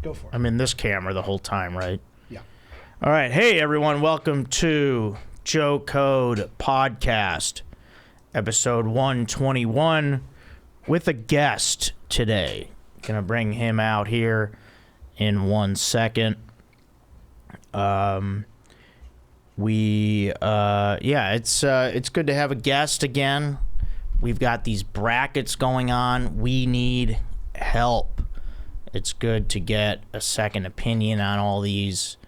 Go for it. I'm in this camera the whole time, right? Yeah. All right. Hey, everyone. Welcome to Joe Code Podcast, episode 121, with a guest today. Going to bring him out here in 1 second. It's good to have a guest again. We've got these brackets going on. We need help. It's good to get a second opinion on all these.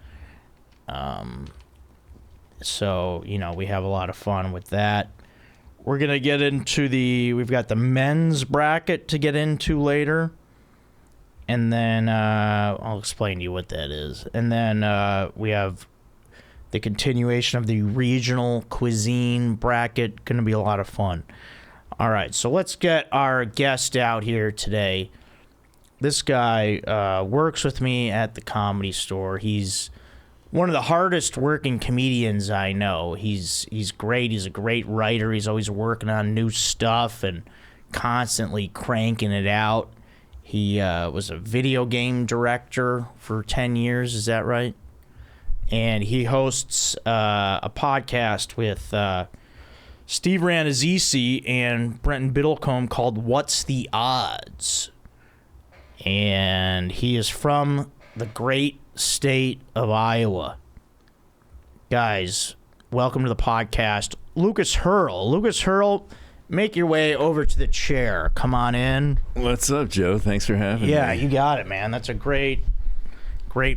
So, we have a lot of fun with that. We're going to get into we've got the men's bracket to get into later. And then I'll explain to you what that is. And then we have the continuation of the regional cuisine bracket. Going to be a lot of fun. All right, so let's get our guest out here today. This guy works with me at the Comedy Store. He's one of the hardest working comedians I know. He's great. He's a great writer. He's always working on new stuff and constantly cranking it out. He was a video game director for 10 years. Is that right? And he hosts a podcast with Steve Rannazzisi and Brenton Biddlecombe called What's the Odds? And he is from the great state of Iowa. Guys, welcome to the podcast. Lucas Hirl. Lucas Hirl, make your way over to the chair. Come on in. What's up, Joe? Thanks for having me. Yeah, you got it, man. That's a great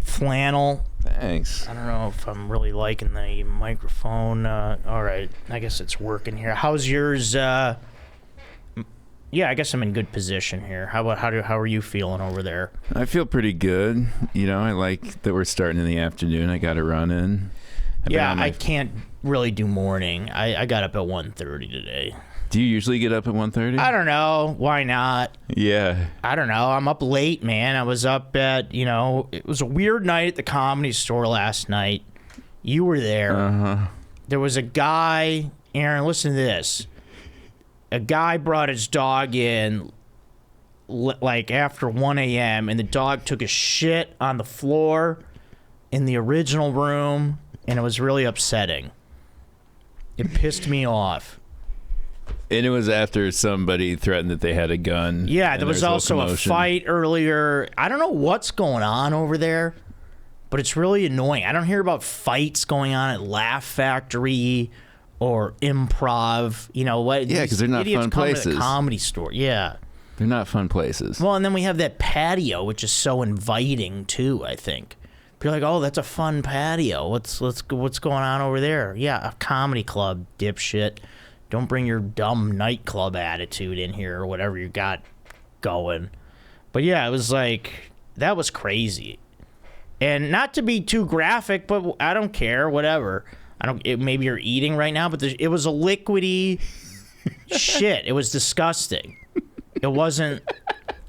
flannel. Thanks. I don't know if I'm really liking the microphone. All right, I guess it's working here. How's yours? Yeah, I guess I'm in good position here. How are you feeling over there? I feel pretty good. I like that we're starting in the afternoon. I got to run in. I can't really do morning. I got up at 1:30 today. Do you usually get up at 1:30? I don't know. Why not? Yeah. I don't know. I'm up late, man. I was up at, it was a weird night at the Comedy Store last night. You were there. Uh-huh. There was a guy, Aaron, listen to this. A guy brought his dog in like after 1 a.m. and the dog took a shit on the floor in the original room, and it was really upsetting. It pissed me off. And it was after somebody threatened that they had a gun. Yeah, there was also a fight earlier. I don't know what's going on over there, but it's really annoying. I don't hear about fights going on at Laugh Factory or Improv. You know what? Yeah, because they're not fun places. To the Comedy Store. Yeah. They're not fun places. Well, and then we have that patio, which is so inviting too, I think. People are like, oh, that's a fun patio. What's going on over there? Yeah, a comedy club, dipshit. Don't bring your dumb nightclub attitude in here or whatever you got going. But yeah, it was like, that was crazy. And not to be too graphic, but I don't care, whatever. Maybe you're eating right now, but it was a liquidy shit. It was disgusting. It wasn't.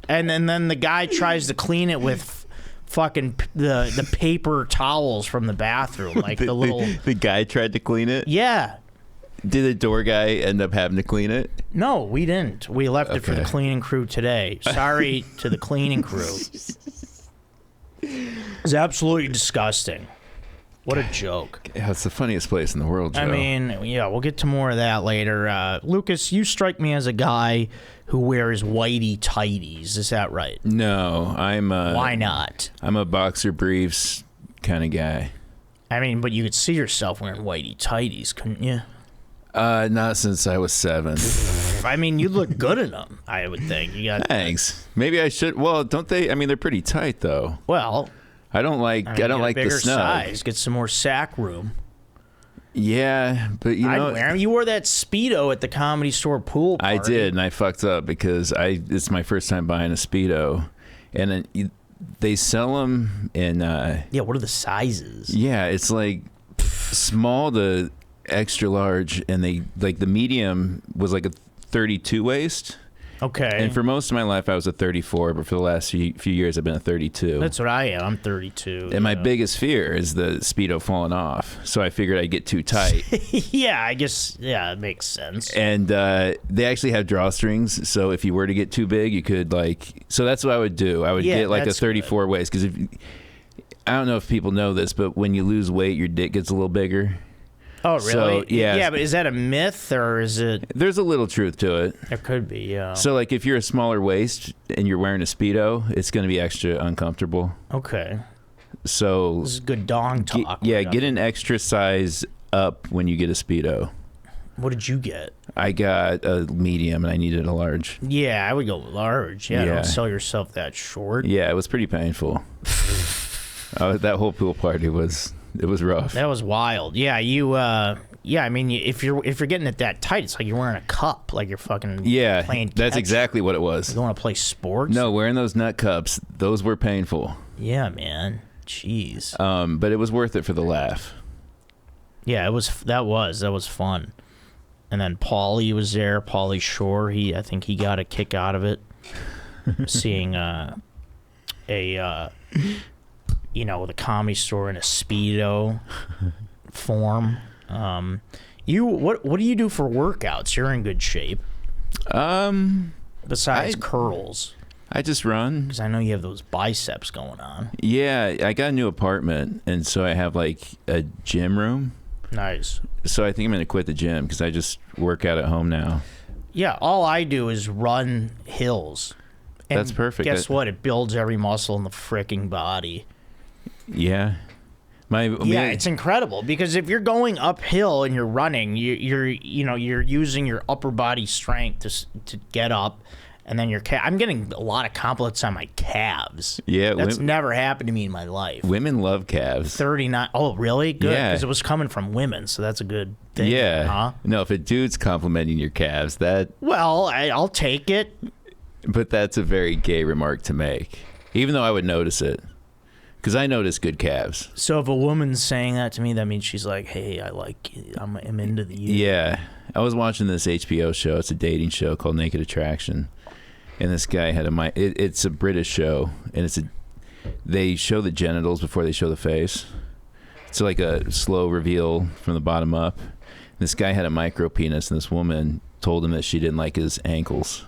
And then the guy tries to clean it with fucking the paper towels from the bathroom, like the little. The guy tried to clean it? Yeah. Did the door guy end up having to clean it? No, we didn't. We left it for the cleaning crew today. Sorry to the cleaning crew. It's absolutely disgusting. What a joke. Yeah, it's the funniest place in the world, Joe. I mean, yeah, we'll get to more of that later. Lucas, you strike me as a guy who wears whitey tighties. Is that right? No, Why not? I'm a boxer briefs kind of guy. I mean, but you could see yourself wearing whitey tighties, couldn't you? Not since I was 7. I mean, you look good in them, I would think. Thanks. Maybe I should. Well, don't they? I mean, they're pretty tight, though. Well, I don't like the snug. Size. Get some more sack room. Yeah, but I'd wear them. You wore that Speedo at the Comedy Store pool party. I did, and I fucked up because it's my first time buying a Speedo, and they sell them in. Yeah, what are the sizes? Yeah, it's like small to extra large, and they like the medium was like a 32 waist, Okay. And for most of my life, I was a 34, but for the last few years, I've been a 32. That's what I am. I'm 32. And my biggest fear is the Speedo falling off. So I figured I'd get too tight. Yeah, I guess, yeah, it makes sense. And they actually have drawstrings. So if you were to get too big, you could so that's what I would do. I would get like a 34 waist. Because I don't know if people know this, but when you lose weight, your dick gets a little bigger. Oh, really? So, yeah. Yeah, but is that a myth or is it? There's a little truth to it. There could be, yeah. So, like, if you're a smaller waist and you're wearing a Speedo, it's going to be extra uncomfortable. Okay. So, This is good dong talk. get an extra size up when you get a Speedo. What did you get? I got a medium and I needed a large. Yeah, I would go large. Yeah, don't sell yourself that short. Yeah, it was pretty painful. That whole pool party was rough. That was wild. Yeah, I mean, if you're getting it that tight, it's like you're wearing a cup, like you're fucking playing that's catch. exactly what it was. You want to play sports? No, wearing those nut cups, those were painful. Yeah, man. Jeez. But it was worth it for the laugh. Yeah, that was fun. And then Paulie was there. Paulie Shore. I think he got a kick out of it, seeing the Comedy Store in a Speedo form. What do you do for workouts? You're in good shape. Besides curls. I just run. Because I know you have those biceps going on. Yeah, I got a new apartment, and so I have like a gym room. Nice. So I think I'm going to quit the gym because I just work out at home now. Yeah, all I do is run hills. And that's perfect. Guess what? It builds every muscle in the freaking body. Yeah. It's incredible because if you're going uphill and you're running, you're using your upper body strength to get up, and then I'm getting a lot of compliments on my calves. Yeah, that's never happened to me in my life. Women love calves. 39. Oh, really? Good. Yeah, because it was coming from women, so that's a good thing. Yeah. Huh? No, if a dude's complimenting your calves, I'll take it. But that's a very gay remark to make, even though I would notice it. Because I notice good calves. So if a woman's saying that to me, that means she's like, hey, I'm into the you. Yeah. I was watching this HBO show. It's a dating show called Naked Attraction. And this guy had it's a British show. And they show the genitals before they show the face. It's like a slow reveal from the bottom up. And this guy had a micro penis, and this woman told him that she didn't like his ankles.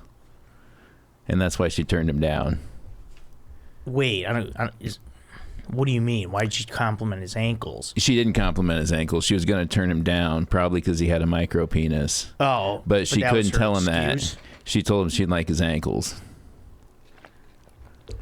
And that's why she turned him down. Wait, what do you mean? Why did she compliment his ankles? She didn't compliment his ankles. She was going to turn him down, probably because he had a micro penis. Oh. But she couldn't tell him excuse? that. She told him she didn't like his ankles.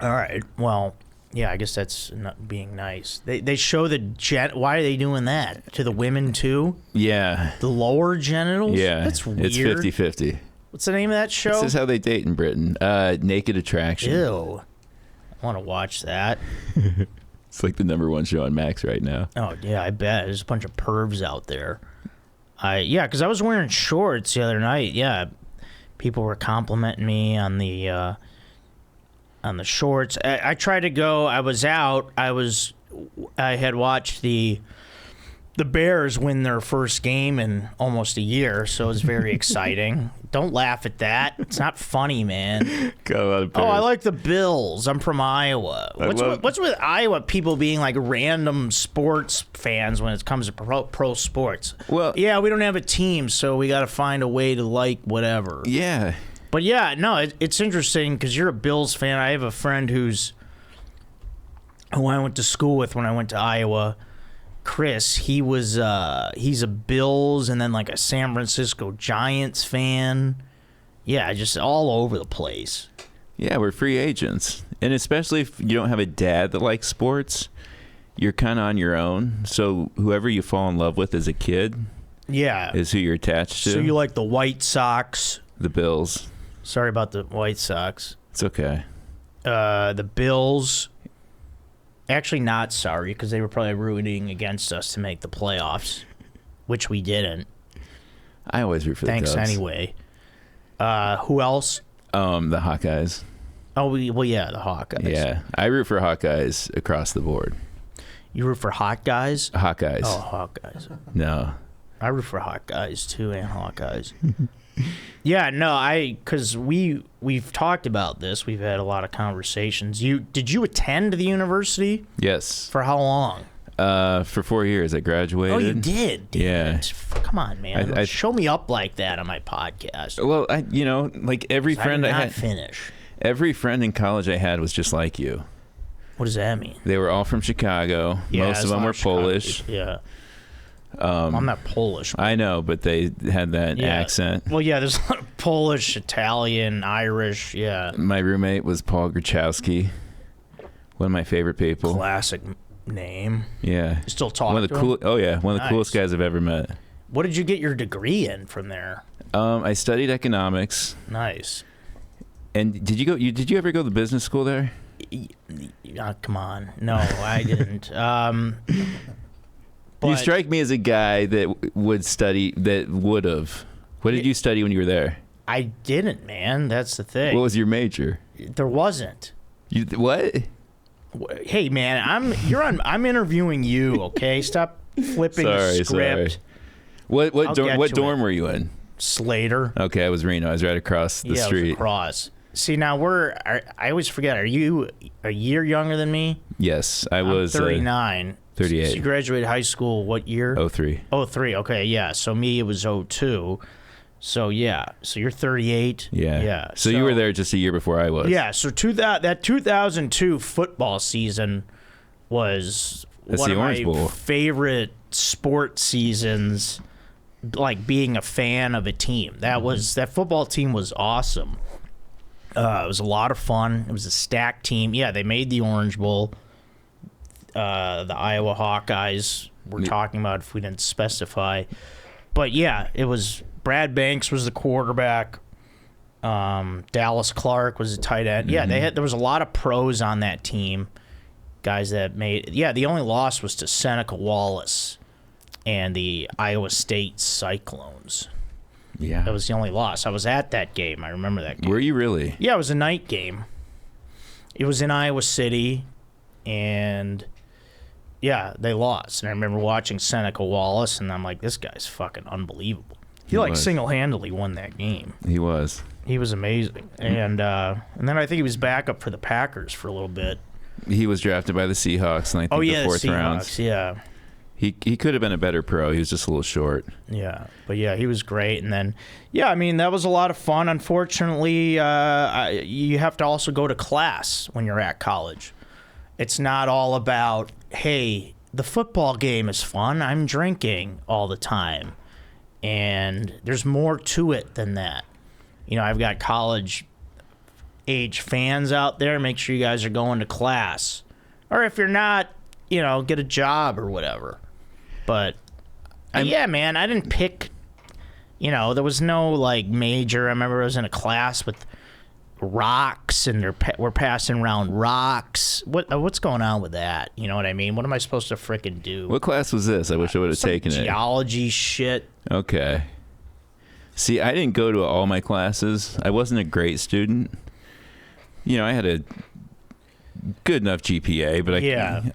All right. Well, yeah, I guess that's not being nice. They show why are they doing that? To the women, too? Yeah. The lower genitals? Yeah. That's weird. It's 50-50. What's the name of that show? This is how they date in Britain. Naked Attraction. Ew. I want to watch that. It's like the #1 show on Max right now. Oh, yeah, I bet. There's a bunch of pervs out there. Because I was wearing shorts the other night. Yeah, people were complimenting me on the shorts. I tried to go. I was out. I had watched the Bears win their first game in almost a year, so it was very exciting. Don't laugh at that. It's not funny, man. Got a lot of Bears. Oh, I like the Bills. I'm from Iowa. What's with Iowa people being like random sports fans when it comes to pro sports? Well, yeah, we don't have a team, so we got to find a way to like whatever. Yeah. But yeah, no, it's interesting because you're a Bills fan. I have a friend who I went to school with when I went to Iowa. Chris, he's a Bills and then like a San Francisco Giants fan. Yeah, just all over the place. Yeah, we're free agents. And especially if you don't have a dad that likes sports, you're kind of on your own. So whoever you fall in love with as a kid is who you're attached to. So you like the White Sox. The Bills. Sorry about the White Sox. It's okay. The Bills. Actually, not sorry, because they were probably rooting against us to make the playoffs, which we didn't. I always root for the Thanks Dubs. anyway. Who else? The Hawkeyes. Oh, well, yeah, the Hawkeyes. Yeah, I root for Hawkeyes across the board. You root for hot guys? Hawkeyes. Oh, Hawkeyes. No. I root for hot guys, too, and Hawkeyes. Yeah, no, because we've talked about this. We've had a lot of conversations. Did you attend the university? Yes. For how long? For 4 years, I graduated. Oh, you did? Yeah. Come on, man. I Show me up like that on my podcast. Well, like every friend I had. Finish. Every friend in college I had was just like you. What does that mean? They were all from Chicago. Yeah, Most of them were Polish. Yeah. I'm not Polish. I know, but they had that accent. Well, yeah, there's a lot of Polish, Italian, Irish. Yeah. My roommate was Paul Grachowski, one of my favorite people. Classic name. Yeah. You still talk one of the to cool. him? Oh yeah, one of the Nice. coolest guys I've ever met. What did you get your degree in from there? I studied economics. Nice. And did you ever go to business school there? Come on. No, I didn't. You strike me as a guy that would study, that would have. What did you study when you were there? I didn't, man. That's the thing. What was your major? There wasn't. What? Hey, man, I'm interviewing you, okay? Stop flipping the script. Sorry. What dorm were you in? Slater. Okay, I was Reno. I was right across the street. Yeah, it was across. See, now I always forget, are you a year younger than me? Yes, I was 39. 38. So you graduated high school what year? 03. 03, okay, yeah. So me, it was 02. So, yeah. So you're 38. Yeah. Yeah. So you were there just a year before I was. Yeah, so that 2002 football season was one of my favorite sports seasons, like being a fan of a team. That football team was awesome. It was a lot of fun. It was a stacked team. Yeah, they made the Orange Bowl. The Iowa Hawkeyes we're talking about if we didn't specify. But yeah, it was Brad Banks was the quarterback. Dallas Clark was the tight end. Yeah, there was a lot of pros on that team. Guys that made the only loss was to Seneca Wallace and the Iowa State Cyclones. Yeah. That was the only loss. I was at that game. I remember that game. Were you really? Yeah, it was a night game. It was in Iowa City, and yeah, they lost. And I remember watching Seneca Wallace, and I'm like, this guy's fucking unbelievable. He like single-handedly won that game. He was. He was amazing. And then I think he was backup for the Packers for a little bit. He was drafted by the Seahawks in the fourth round. Yeah. He could have been a better pro. He was just a little short. Yeah, but yeah, he was great. And then, yeah, I mean, that was a lot of fun. Unfortunately, you have to also go to class when you're at college. It's not all about, hey, the football game is fun. I'm drinking all the time. And there's more to it than that. You know, I've got college-age fans out there. Make sure you guys are going to class. Or if you're not, you know, get a job or whatever. But, yeah, man, I didn't pick, you know, there was no, like, major. I remember I was in a class with rocks, and we're passing around rocks. What's going on with that? You know what I mean? What am I supposed to frickin' do? What class was this? I wish I would have taken it. Geology shit. Okay. See, I didn't go to all my classes. I wasn't a great student. You know, I had a good enough GPA, but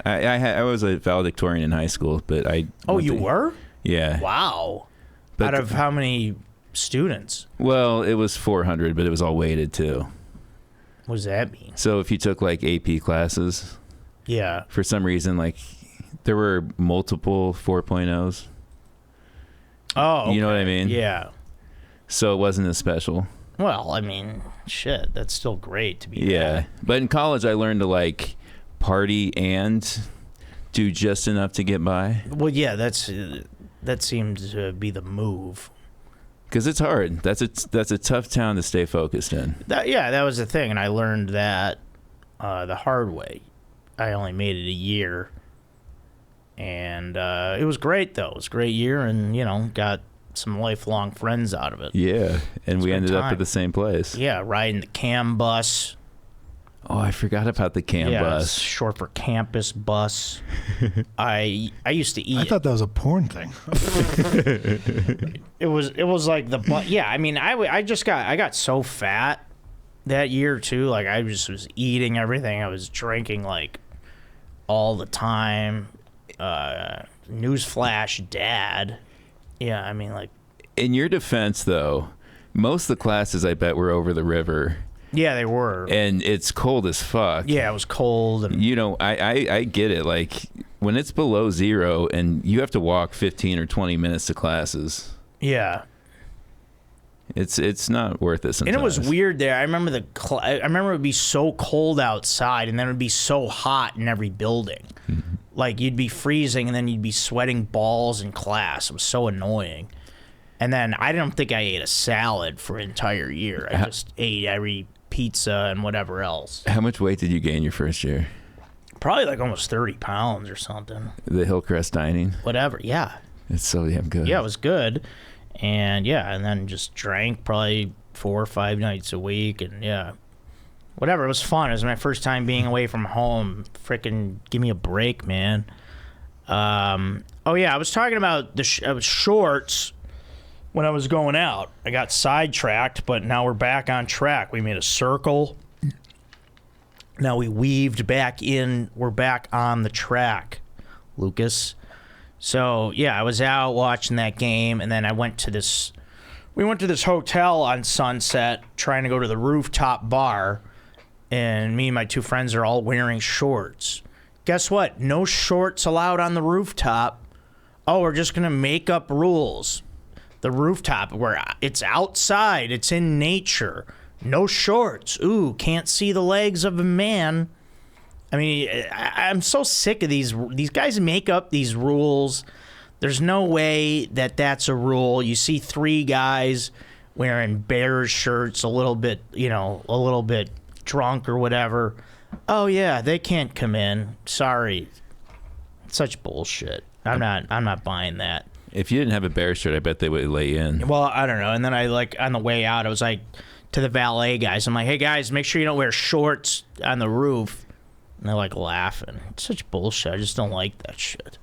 I was a valedictorian in high school, but I. Oh, you were? Yeah. Wow. But out of how many students? Well, it was 400, but it was all weighted too. What does that mean? So if you took like AP classes, yeah, for some reason, like there were multiple 4.0s. Oh, okay. You know what I mean? Yeah. So it wasn't as special. Well, I mean, shit, that's still great to be. Yeah, but in college, I learned to like party and do just enough to get by. Well, yeah, that seems to be the move. Because it's hard. That's a tough town to stay focused in. That was the thing, and I learned that the hard way. I only made it a year, and it was great though. It was a great year, and you know, got some lifelong friends out of it. Yeah, and we ended up at the same place. Yeah, riding the CAM bus. Oh, I forgot about the CAM bus. Short for campus bus. I used to eat. I thought that was a porn thing. It was like the bus. Yeah, I mean, I got so fat that year too. Like I just was eating everything. I was drinking like all the time. Newsflash, Dad. Yeah, I mean, like. In your defense, though, Most of the classes, I bet, were over the river. Yeah, they were. And it's cold as fuck. Yeah, it was cold. And you know, I get it. Like, when it's below zero and you have to walk 15 or 20 minutes to classes. Yeah. It's not worth it sometimes. And it was weird there. I remember I remember it would be so cold outside, and then it would be so hot in every building. Mm-hmm. Like, you'd be freezing, and then you'd be sweating balls in class. It was so annoying. And then I don't think I ate a salad for an entire year. I just ate every pizza and whatever else. How much weight did you gain your first year? Probably like almost 30 pounds or something. The Hillcrest dining? Whatever, yeah. It's so damn good. Yeah, it was good. And yeah, and then just drank probably 4 or 5 nights a week, and yeah, whatever. It was fun. It was my first time being away from home. Frickin' give me a break, man. Oh yeah, I was talking about the shorts when I was going out. I got sidetracked, but now we're back on track. We made a circle. Now we weaved back in. We're back on the track, Lucas. So, yeah, I was out watching that game, and then we went to this hotel on Sunset trying to go to the rooftop bar, and me and my 2 friends are all wearing shorts. Guess what? No shorts allowed on the rooftop. Oh, we're just going to make up rules. The rooftop, where it's outside, it's in nature. No shorts. Ooh, can't see the legs of a man. I mean, I'm so sick of these guys make up these rules. There's no way that that's a rule. You see 3 guys wearing Bears shirts, a little bit drunk or whatever. Oh yeah, they can't come in. Sorry. Such bullshit. I'm not buying that. If you didn't have a Bears shirt, I bet they would let you in. Well, I don't know. And then on the way out, I was like to the valet guys, I'm like, hey guys, make sure you don't wear shorts on the roof. And they're like laughing. It's such bullshit. I just don't like that shit.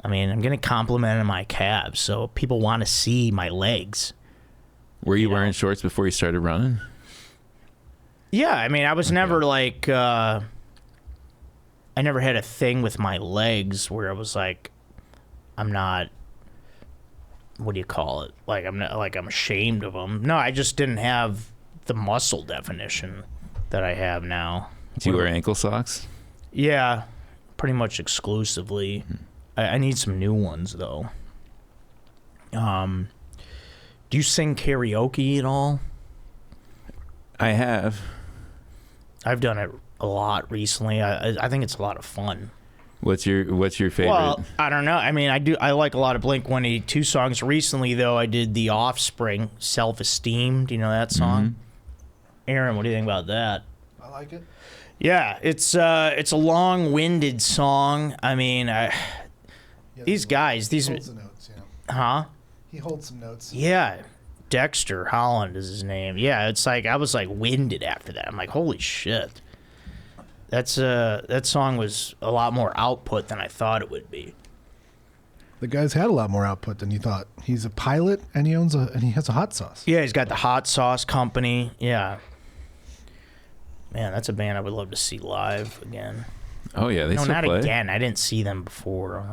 I mean, I'm getting complimented on my calves, so people want to see my legs. Were you wearing shorts before you started running? Yeah, I mean, I was never like, I never had a thing with my legs where I was like, I'm not, what do you call it? Like, I'm not, like, I'm ashamed of them. No, I just didn't have the muscle definition that I have now. Do you wear ankle socks? Yeah, pretty much exclusively. I need some new ones, though. Do you sing karaoke at all? I have. I've done it a lot recently. I think it's a lot of fun. What's your favorite? Well, I don't know. I mean, I like a lot of Blink-182 songs. Recently, though, I did The Offspring, Self-Esteem. Do you know that song? Mm-hmm. Aaron, what do you think about that? I like it. Yeah, it's a long-winded song. I mean, these guys, He holds the notes, yeah. Huh? He holds some notes. Yeah, Dexter Holland is his name. Yeah, it's like I was like winded after that. I'm like, holy shit. That song was a lot more output than I thought it would be. The guy's had a lot more output than you thought. He's a pilot and he has a hot sauce. Yeah, he's got the Hot Sauce Company. Yeah. Man, that's a band I would love to see live again. Oh yeah, they no, still not play. again. I didn't see them before.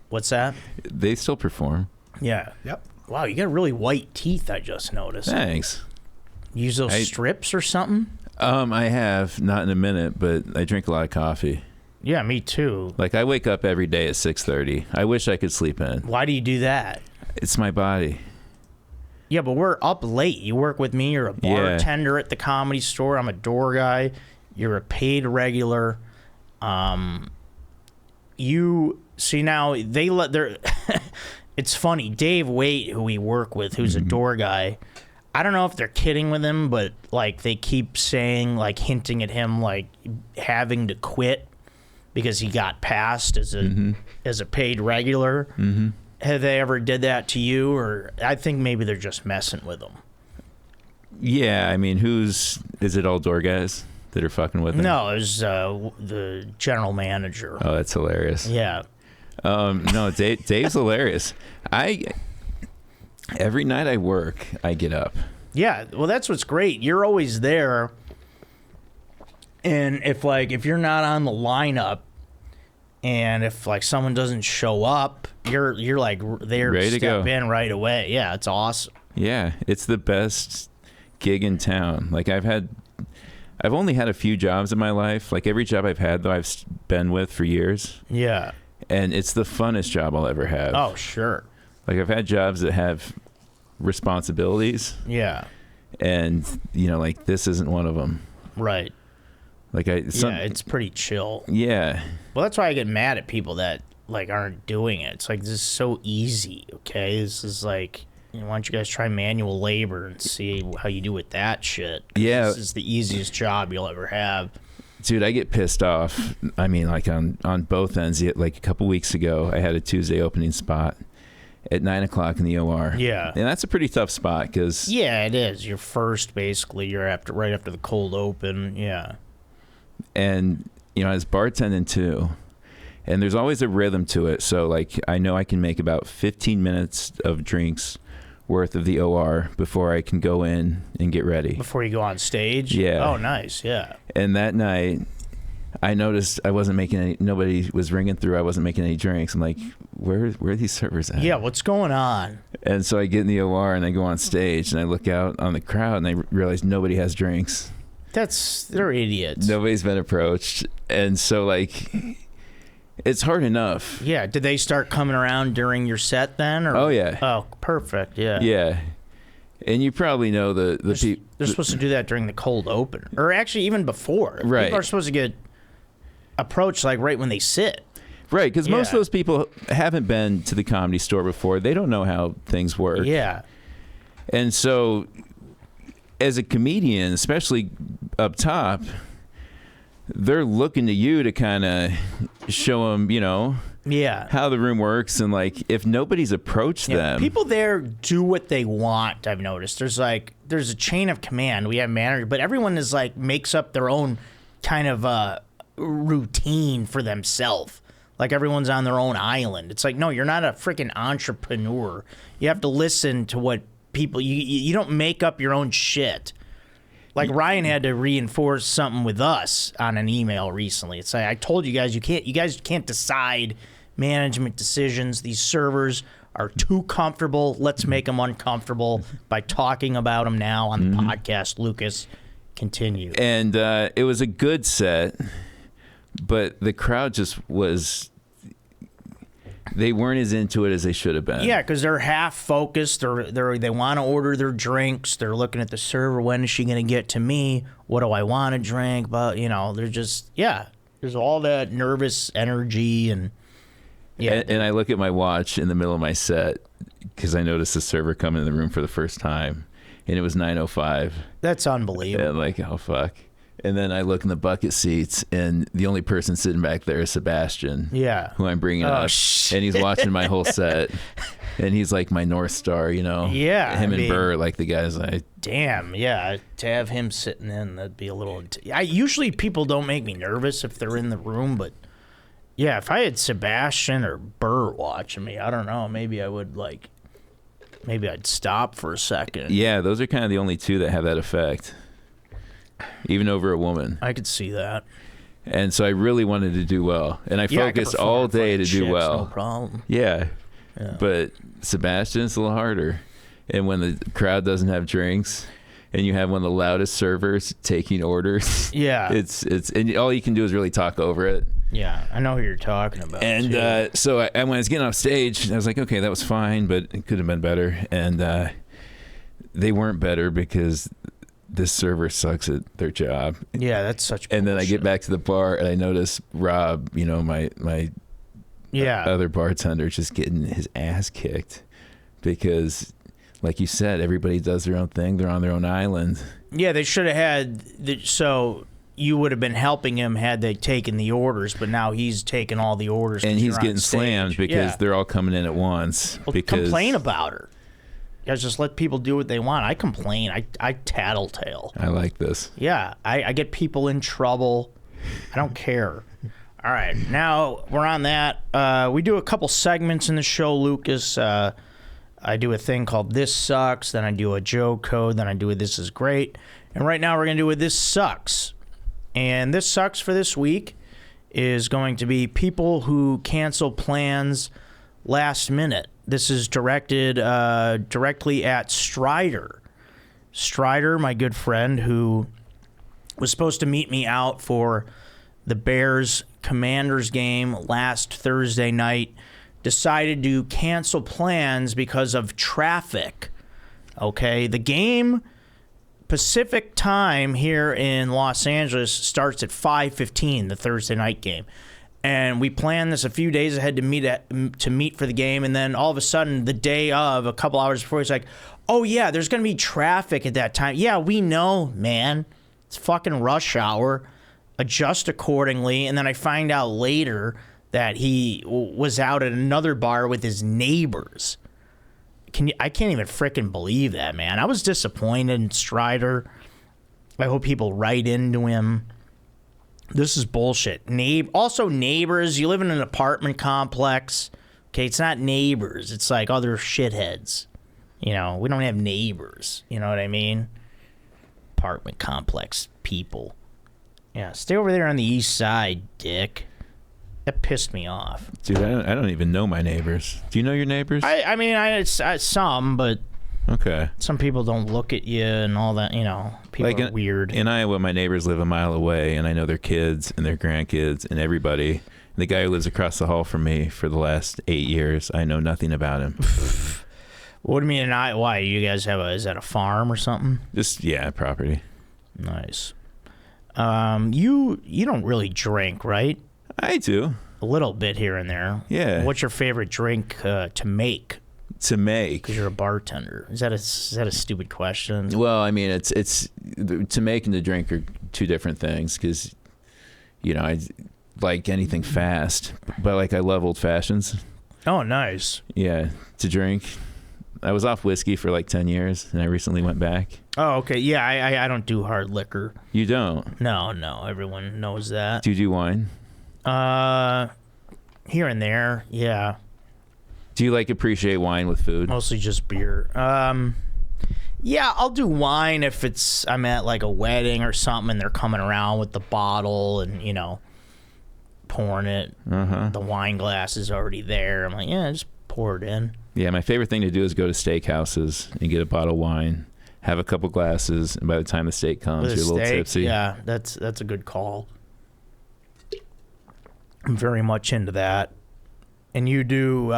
What's that? They still perform. Yeah. Yep. Wow, you got really white teeth. I just noticed. Thanks. Use those strips or something? I have, not in a minute, but I drink a lot of coffee. Yeah, me too. Like, I wake up every day at 6:30. I wish I could sleep in. Why do you do that? It's my body. Yeah, but we're up late. You work with me. You're a bartender at the Comedy Store. I'm a door guy. You're a paid regular. You see now they let their. It's funny. Dave Waite, who we work with, who's a door guy. I don't know if they're kidding with him, but like they keep saying, like hinting at him, like having to quit because he got passed as a paid regular. Mm-hmm. Have they ever did that to you? Or I think maybe they're just messing with him. Yeah, I mean, is it all door guys that are fucking with him? No, it was the general manager. Oh, that's hilarious. Yeah. No, Dave's hilarious. Every night I work, I get up. Yeah, well, that's what's great. You're always there. And if you're not on the lineup, and if like someone doesn't show up, you're like there ready to step go in right away. Yeah, it's awesome. Yeah, it's the best gig in town. Like I've only had a few jobs in my life. Like every job I've had, though, I've been with for years. Yeah. And it's the funnest job I'll ever have. Oh, sure. Like I've had jobs that have responsibilities. Yeah. And, like this isn't one of them. Right. Like it's pretty chill. Yeah. Well, that's why I get mad at people that like aren't doing it. It's like, this is so easy. Okay. This is like, why don't you guys try manual labor and see how you do with that shit? Yeah. This is the easiest job you'll ever have. Dude, I get pissed off. I mean, like on both ends. Like a couple weeks ago, I had a Tuesday opening spot at 9:00 in the OR. Yeah. And that's a pretty tough spot because... Yeah, it is. You're first, basically. You're right after the cold open. Yeah. And, I was bartending too. And there's always a rhythm to it. So, like, I know I can make about 15 minutes of drinks worth of the OR before I can go in and get ready. Before you go on stage? Yeah. Oh, nice. Yeah. And that night, I noticed I wasn't making any... Nobody was ringing through. I wasn't making any drinks. I'm like, where are these servers at? Yeah, what's going on? And so I get in the OR and I go on stage and I look out on the crowd and I realize nobody has drinks. They're idiots. Nobody's been approached. And so, like, it's hard enough. Yeah. Did they start coming around during your set then? Or? Oh, yeah. Oh, perfect. Yeah. Yeah. And you probably know the people. They're supposed to do that during the cold open. Or actually even before. Right. People are supposed to get approached like right when they sit. Right, because most of Yeah. those people haven't been to the Comedy Store before. They don't know how things work. Yeah. And so, as a comedian, especially up top, they're looking to you to kind of show them, Yeah. how the room works. And, like, if nobody's approached them... People there do what they want, I've noticed. There's a chain of command. We have manager, but everyone is like makes up their own kind of routine for themselves. Like everyone's on their own island. It's like, no, you're not a freaking entrepreneur. You have to listen to what people, you don't make up your own shit. Like Ryan had to reinforce something with us on an email recently. It's like, I told you guys, you guys can't decide management decisions. These servers are too comfortable. Let's make them uncomfortable by talking about them now on the podcast. Lucas, continue. And it was a good set, but the crowd just was... They weren't as into it as they should have been. Yeah, because they're half focused. They want to order their drinks. They're looking at the server. When is she going to get to me? What do I want to drink? But they're just There's all that nervous energy and And I look at my watch in the middle of my set because I noticed the server coming in the room for the first time, and it was 9:05. That's unbelievable. And like, oh fuck. And then I look in the bucket seats, and the only person sitting back there is Sebastian. Yeah. Who I'm bringing up. Shit. And he's watching my whole set. And he's like my North Star, Yeah. Him and Burr, like the guys I... Damn, yeah. To have him sitting in, that'd be a little... Usually people don't make me nervous if they're in the room, but... Yeah, if I had Sebastian or Burr watching me, I don't know. Maybe I would, Maybe I'd stop for a second. Yeah, those are kind of the only two that have that effect. Even over a woman. I could see that. And so I really wanted to do well. And I focused all day to do well. No problem. Yeah. But Sebastian's a little harder. And when the crowd doesn't have drinks and you have one of the loudest servers taking orders. Yeah. It's and all you can do is really talk over it. Yeah, I know who you're talking about. And so when I was getting off stage, I was like, okay, that was fine, but it could have been better. And they weren't better because this server sucks at their job. Yeah, that's such bullshit. And then I get back to the bar and I notice Rob, my other bartender, just getting his ass kicked because, like you said, everybody does their own thing. They're on their own island. Yeah, they should have had... So you would have been helping him had they taken the orders, but now he's taking all the orders. And he's getting slammed because they're all coming in at once. Well, complain about her. You guys just let people do what they want. I complain. I tattletale. I like this. Yeah, I get people in trouble. I don't care. All right, now we're on that. We do a couple segments in the show, Lucas. I do a thing called This Sucks, then I do a joke code, then I do a This Is Great. And right now we're going to do a This Sucks. And This Sucks for this week is going to be people who cancel plans last minute. This is directed directly at Strider. Strider, my good friend, who was supposed to meet me out for the Bears-Commanders game last Thursday night, decided to cancel plans because of traffic. Okay, the game, Pacific time here in Los Angeles, starts at 5:15, the Thursday night game. And we planned this a few days ahead to meet for the game, and then all of a sudden, the day of, a couple hours before, he's like, oh yeah, there's going to be traffic at that time. Yeah, we know, man. It's fucking rush hour. Adjust accordingly. And then I find out later that he was out at another bar with his neighbors. I can't even frickin' believe that, man. I was disappointed in Strider. I hope people write into him. This is bullshit. Also, neighbors. You live in an apartment complex. Okay, it's not neighbors. It's like other shitheads. You know, we don't have neighbors. You know what I mean? Apartment complex people. Yeah, stay over there on the east side, dick. That pissed me off. Dude, I don't even know my neighbors. Do you know your neighbors? I mean, some, but okay. Some people don't look at you and all that, you know. People are weird. In Iowa, my neighbors live a mile away, and I know their kids and their grandkids and everybody. And the guy who lives across the hall from me for the last 8 years, I know nothing about him. What do you mean? Why? You guys have is that a farm or something? Just, yeah, property. Nice. You don't really drink, right? I do. A little bit here and there. Yeah. What's your favorite drink to make? To make? Because you're a bartender. Is that a stupid question? Well, I mean, it's to make and to drink are two different things. Because, you know, I like anything fast, but like I love old fashions. Oh, nice. Yeah, to drink. I was off whiskey for like 10 years, and I recently went back. Oh, okay. Yeah, I don't do hard liquor. You don't? No. Everyone knows that. Do you do wine? Here and there, yeah. Do you like appreciate wine with food? Mostly just beer. Yeah, I'll do wine if I'm at like a wedding or something and they're coming around with the bottle and, you know, pouring it. The wine glass is already there. I'm like, yeah, just pour it in. Yeah, my favorite thing to do is go to steakhouses and get a bottle of wine, have a couple glasses, and by the time the steak comes, you're a little tipsy. Yeah, that's a good call. I'm very much into that. And you do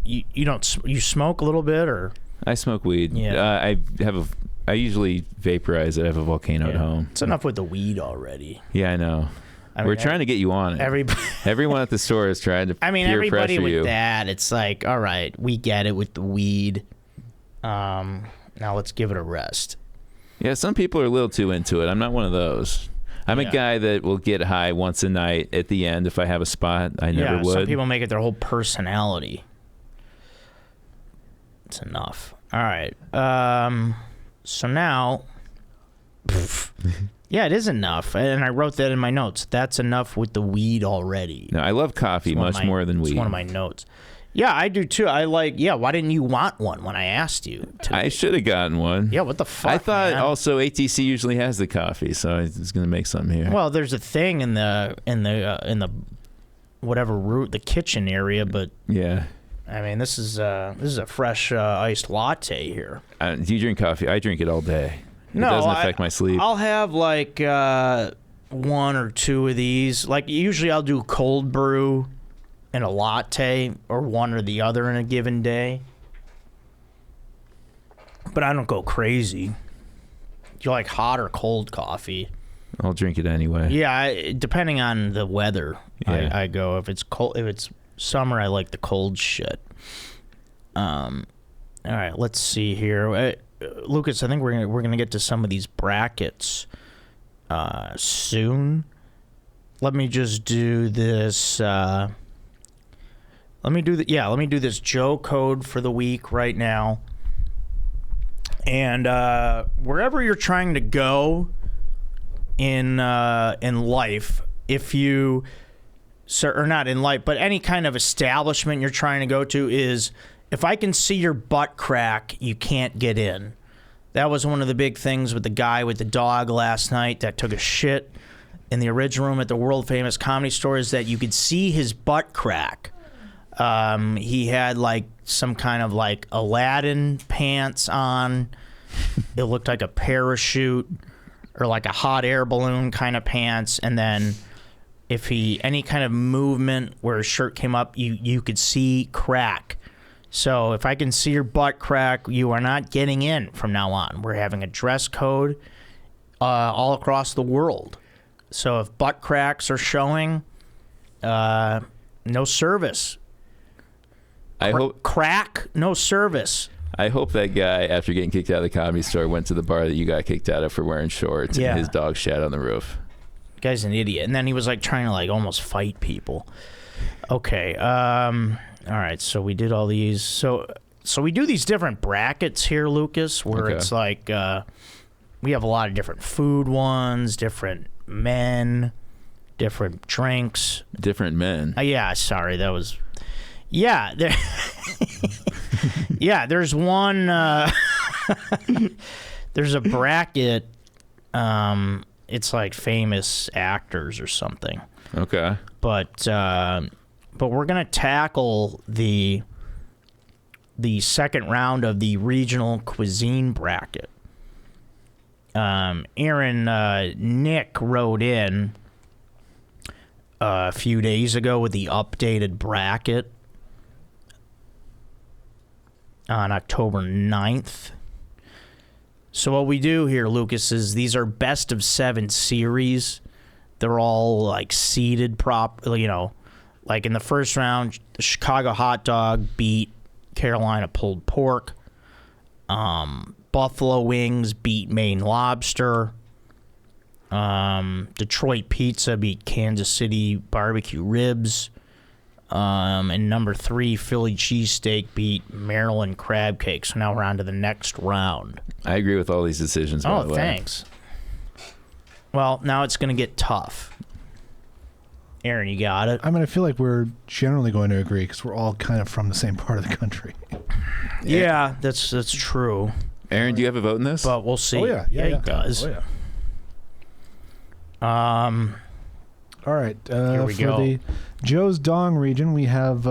you smoke a little bit, or? I smoke weed. Yeah. I usually vaporize it. I have a volcano at home. It's enough with the weed already. Yeah, I know. We're trying to get you on it. Everyone at the store is trying to peer pressure you. With that, it's like, all right, we get it with the weed. Now let's give it a rest. Yeah, some people are a little too into it. I'm not one of those. I'm a guy that will get high once a night at the end if I have a spot. I never would. Some people make it their whole personality. It's enough. All right. So now... Yeah, it is enough. And I wrote that in my notes. That's enough with the weed already. No, I love coffee much more than weed. It's one of my notes. Yeah, I do too. Why didn't you want one when I asked you today? I should have gotten one. Yeah, what the fuck, I thought man? Also ATC usually has the coffee, so I was going to make something here. Well, there's a thing in the whatever route, the kitchen area, but yeah. I mean, this is a fresh iced latte here. Do you drink coffee? I drink it all day. No, it doesn't affect my sleep. I'll have like one or two of these. Like usually I'll do cold brew and a latte, or one or the other in a given day. But I don't go crazy. Do you like hot or cold coffee? I'll drink it anyway. Yeah, depending on the weather, yeah. I go. If it's cold, if it's summer, I like the cold shit. All right, let's see here. Lucas, I think we're gonna get to some of these brackets soon. Let me just do this. Let me do this Joe code for the week right now. And wherever you're trying to go in life, or not in life, but any kind of establishment you're trying to go to, is if I can see your butt crack, you can't get in. That was one of the big things with the guy with the dog last night that took a shit in the original room at the world famous Comedy Store, is that you could see his butt crack. He had like some kind of like Aladdin pants on. It looked like a parachute or like a hot air balloon kind of pants. And then if any kind of movement where his shirt came up, you could see crack. So if I can see your butt crack, you are not getting in from now on. We're having a dress code all across the world. So if butt cracks are showing, no service. Crack, no service. I hope that guy, after getting kicked out of the Comedy Store, went to the bar that you got kicked out of for wearing shorts, and his dog shat on the roof. Guy's an idiot. And then he was like trying to like almost fight people. Okay. All right. So we did all these. So we do these different brackets here, Lucas, where it's like we have a lot of different food ones, different men, different drinks. Different men. Yeah. Sorry. That was. Yeah. Yeah. There's one. There's a bracket. It's like famous actors or something. Okay. But we're gonna tackle the second round of the regional cuisine bracket. Nick wrote in a few days ago with the updated bracket on October 9th. So what we do here, Lucas, is these are best of 7 series. They're all like seeded properly, like in the first round, the Chicago hot dog beat Carolina pulled pork. Buffalo wings beat Maine lobster. Detroit pizza beat Kansas City barbecue ribs. And number 3, Philly cheesesteak beat Maryland crab cake. So now we're on to the next round. I agree with all these decisions, by the way. Thanks. Well, now it's going to get tough. Aaron, you got it? I mean, I feel like we're generally going to agree because we're all kind of from the same part of the country. Yeah, that's true. Aaron, do you have a vote in this? But we'll see. Oh, yeah. He does. Oh, yeah. All right. Here we go. The Joe's Dong region, we have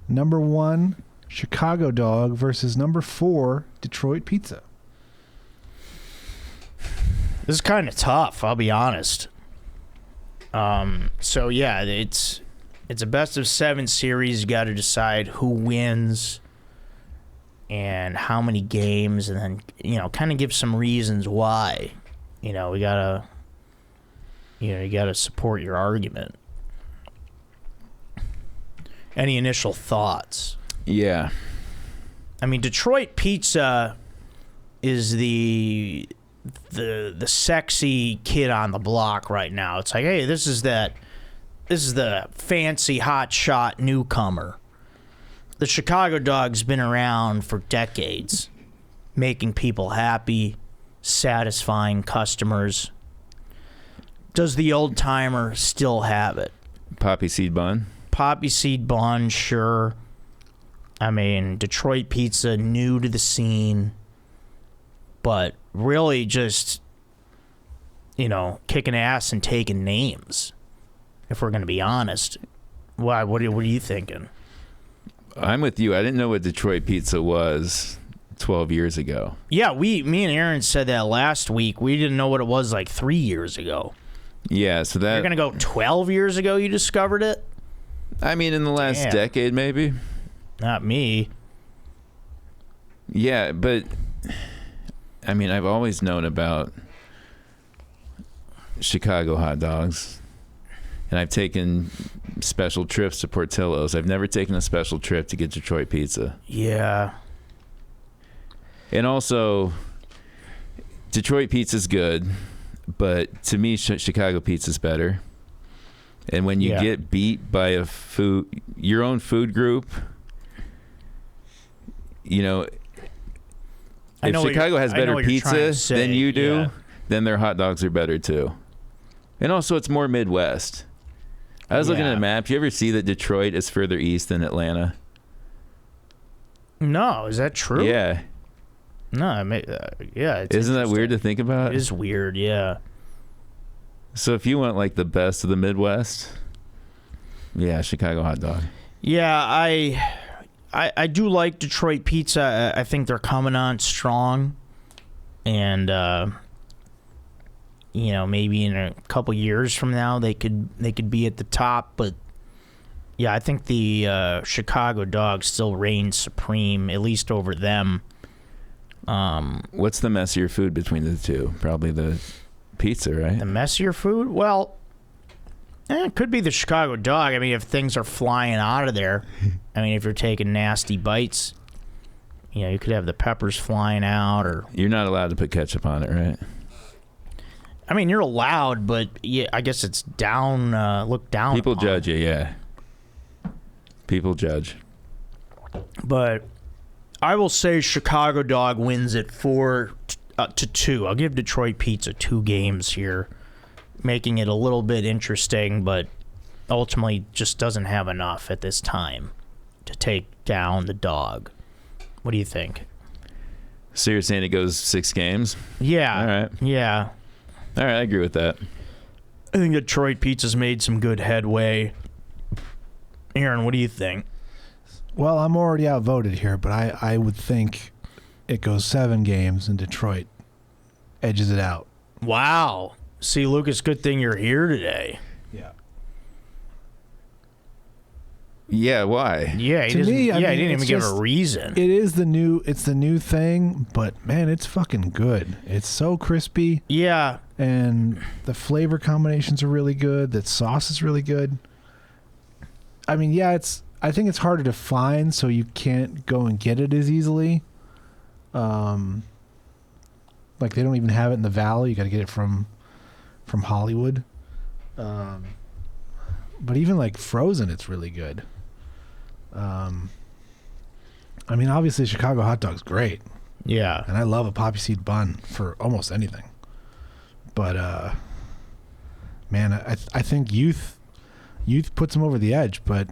number 1, Chicago dog versus number 4, Detroit pizza. This is kind of tough, I'll be honest. So yeah, it's a best of 7 series. You got to decide who wins and how many games, and then kind of give some reasons why. We gotta, you gotta support your argument. Any initial thoughts? Yeah. I mean, Detroit pizza is the sexy kid on the block right now. It's like, hey, this is the fancy hot shot newcomer. The Chicago dog's been around for decades, making people happy, satisfying customers. Does the old timer still have it? Poppy seed bun? Poppy seed bun, sure. I mean, Detroit pizza, new to the scene, but really just, kicking ass and taking names, if we're going to be honest. Why? What are you thinking? I'm with you. I didn't know what Detroit pizza was 12 years ago. Yeah, me and Aaron said that last week. We didn't know what it was like 3 years ago. Yeah, so that... You're going to go 12 years ago you discovered it? I mean, in the last decade, maybe. Not me. Yeah, but... I mean, I've always known about Chicago hot dogs, and I've taken special trips to Portillo's. I've never taken a special trip to get Detroit pizza. Yeah. And also, Detroit pizza's good, but to me, Chicago pizza's better. And when you get beat by your own food group, if Chicago has better pizza than you do, then their hot dogs are better too. And also, it's more Midwest. I was looking at a map. You ever see that Detroit is further east than Atlanta? No, is that true? Yeah. No, yeah. Isn't that weird to think about? It is weird, yeah. So if you want like the best of the Midwest, yeah, Chicago hot dog. Yeah, I do like Detroit pizza. I think they're coming on strong, and maybe in a couple years from now they could be at the top. But yeah, I think the Chicago dog still reigns supreme, at least over them. What's the messier food between the two? Probably the pizza, right? The messier food? Well, it could be the Chicago dog. I mean, if things are flying out of there, I mean, if you're taking nasty bites, you could have the peppers flying out, or You're not allowed to put ketchup on it, right? I mean, you're allowed, but yeah, I guess it's down. Look down. People upon. judge you, yeah. People judge. But I will say Chicago dog wins it 4-2. I'll give Detroit pizza 2 games here, making it a little bit interesting, but ultimately just doesn't have enough at this time to take down the dog. What do you think? So you're saying it goes 6 games? Yeah. All right. Yeah. All right, I agree with that. I think Detroit pizza's made some good headway. Aaron, what do you think? Well, I'm already outvoted here, but I would think it goes 7 games and Detroit edges it out. Wow. See, Lucas, good thing you're here today. Yeah. Yeah, why? Yeah, he To doesn't, me, I he mean, didn't it's even give a just- reason. It's the new thing, but man, it's fucking good. It's so crispy, Yeah. and the flavor combinations are really good. That sauce is really good. I mean, yeah, I think it's harder to find, so you can't go and get it as easily. Like they don't even have it in the Valley. You got to get it from Hollywood. But even like frozen, it's really good. I mean, obviously, Chicago hot dog's great, Yeah. and I love a poppy seed bun for almost anything. But man, I think youth puts them over the edge. But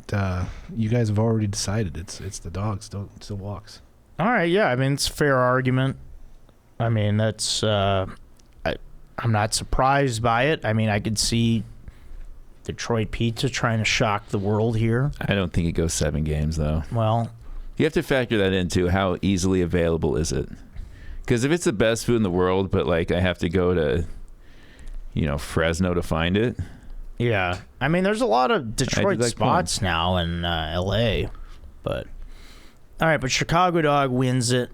you guys have already decided it's the dog still walks. All right, yeah. I mean, it's a fair argument. I mean, that's I'm not surprised by it. I mean, I could see Detroit pizza trying to shock the world here. I don't think it goes 7 games, though. Well, You have to factor that into how easily available is it. Because if it's the best food in the world, but like I have to go to, Fresno to find it. yeah. I mean, there's a lot of Detroit like spots now in L.A., but all right. But Chicago dog wins it.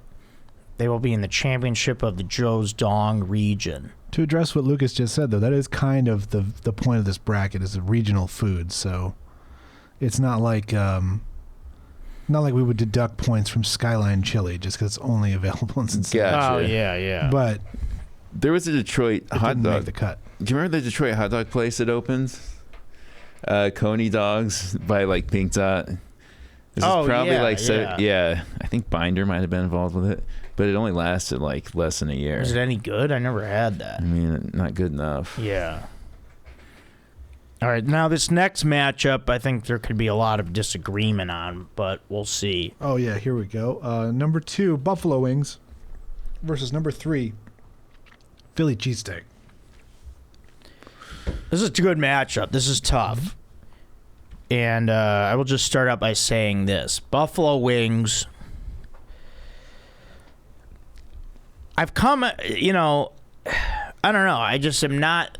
They will be in the championship of the Joe's Dong region. To address what Lucas just said, though, that is kind of the point of this bracket is a regional food. So it's not like we would deduct points from Skyline Chili just because it's only available in Cincinnati. Gotcha. Oh yeah. But There was a Detroit it hot didn't dog. make the cut. Do you remember the Detroit hot dog place that opens? Coney Dogs by like Pink Dot. This Oh, is probably yeah, like yeah. I think Binder might have been involved with it, but it only lasted like less than a year. Is it any good? I never had that. I mean, not good enough. Yeah. All right, now this next matchup, I think there could be a lot of disagreement on, but we'll see. Oh yeah, here we go. Number 2, Buffalo Wings versus number 3, Philly cheesesteak. This is a good matchup. This is tough. And I will just start out by saying this. Buffalo Wings, I've come, I don't know. I just am not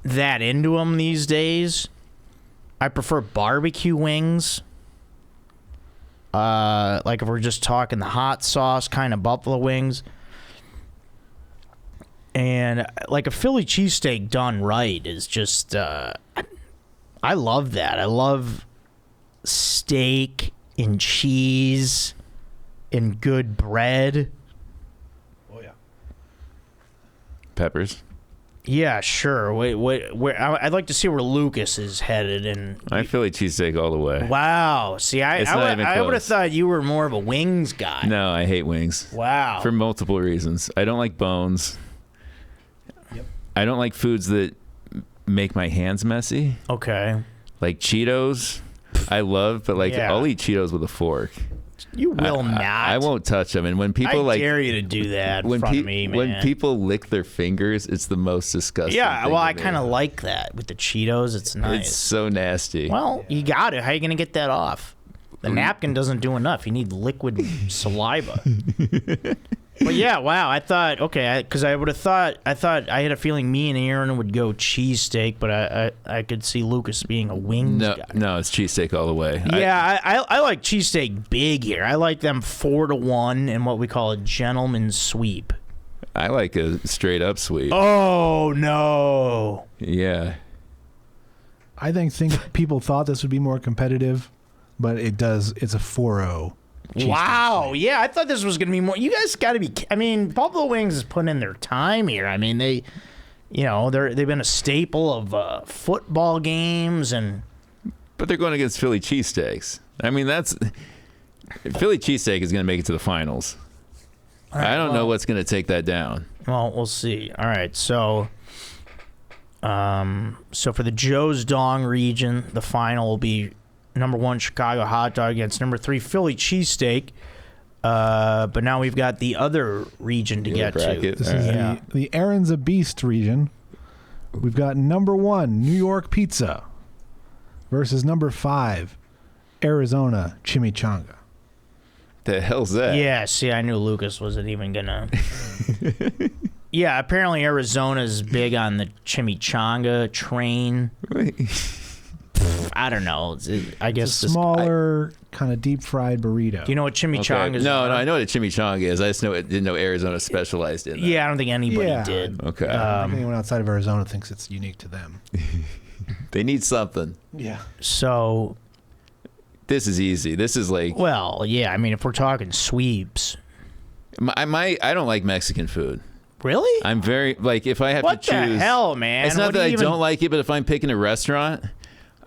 that into them these days. I prefer barbecue wings. Like if we're just talking the hot sauce kind of buffalo wings. And like a Philly cheesesteak done right is just, I love that. I love steak and cheese and good bread. Oh yeah. Peppers. Yeah, sure. I'd like to see where Lucas is headed. And I Philly cheesesteak all the way. wow, see, It's not even I would have close. thought you were more of a wings guy. No, I hate wings. Wow. For multiple reasons. I don't like bones. Yep. I don't like foods that make my hands messy. Okay. Like Cheetos, I love, but like Yeah. I'll eat Cheetos with a fork. You will I- not. I won't touch them. And when people I dare you to do that in front of me, man. when people lick their fingers, it's the most disgusting. yeah, thing well, to I me. kind of like that with the Cheetos. It's nice. It's so nasty. Well, you got it. How you gonna get that off? The napkin doesn't do enough. You need liquid saliva. But yeah, wow. I thought, because I would have thought, I had a feeling me and Aaron would go cheesesteak, but I could see Lucas being a wings guy. No, it's cheesesteak all the way. Yeah, I like cheesesteak big here. I like them 4-1 in what we call a gentleman's sweep. I like a straight up sweep. Oh, no. Yeah. I think people thought this would be more competitive, but it's a 4-0. Wow. Yeah, I thought this was going to be more. You guys got to be. I mean, Buffalo Wings is putting in their time here. I mean, they've been a staple of football games But they're going against Philly cheesesteaks. I mean, Philly cheesesteak is going to make it to the finals. Right, I don't know what's going to take that down. Well, we'll see. All right, so for the Joe's Dong region, the final will be number 1 Chicago hot dog against number 3 Philly cheesesteak. But now we've got the other region to get to. This is the Aaron's a Beast region. We've got number 1 New York pizza versus number 5 Arizona chimichanga. The hell's that? Yeah, see, I knew Lucas wasn't even gonna. Yeah, apparently Arizona's big on the chimichanga train. I don't know. I guess it's a smaller, kind of deep fried burrito. Do you know what chimichanga is? No, I know what a chimichanga is. I just didn't know Arizona specialized in that. Yeah, I don't think anybody did. Okay. I think anyone outside of Arizona thinks it's unique to them. They need something. Yeah. So this is easy. This is like. Well, yeah. I mean, if we're talking sweeps, I don't like Mexican food. Really? I'm very if I have to choose. What the hell, man? It's not that I don't like it, but if I'm picking a restaurant,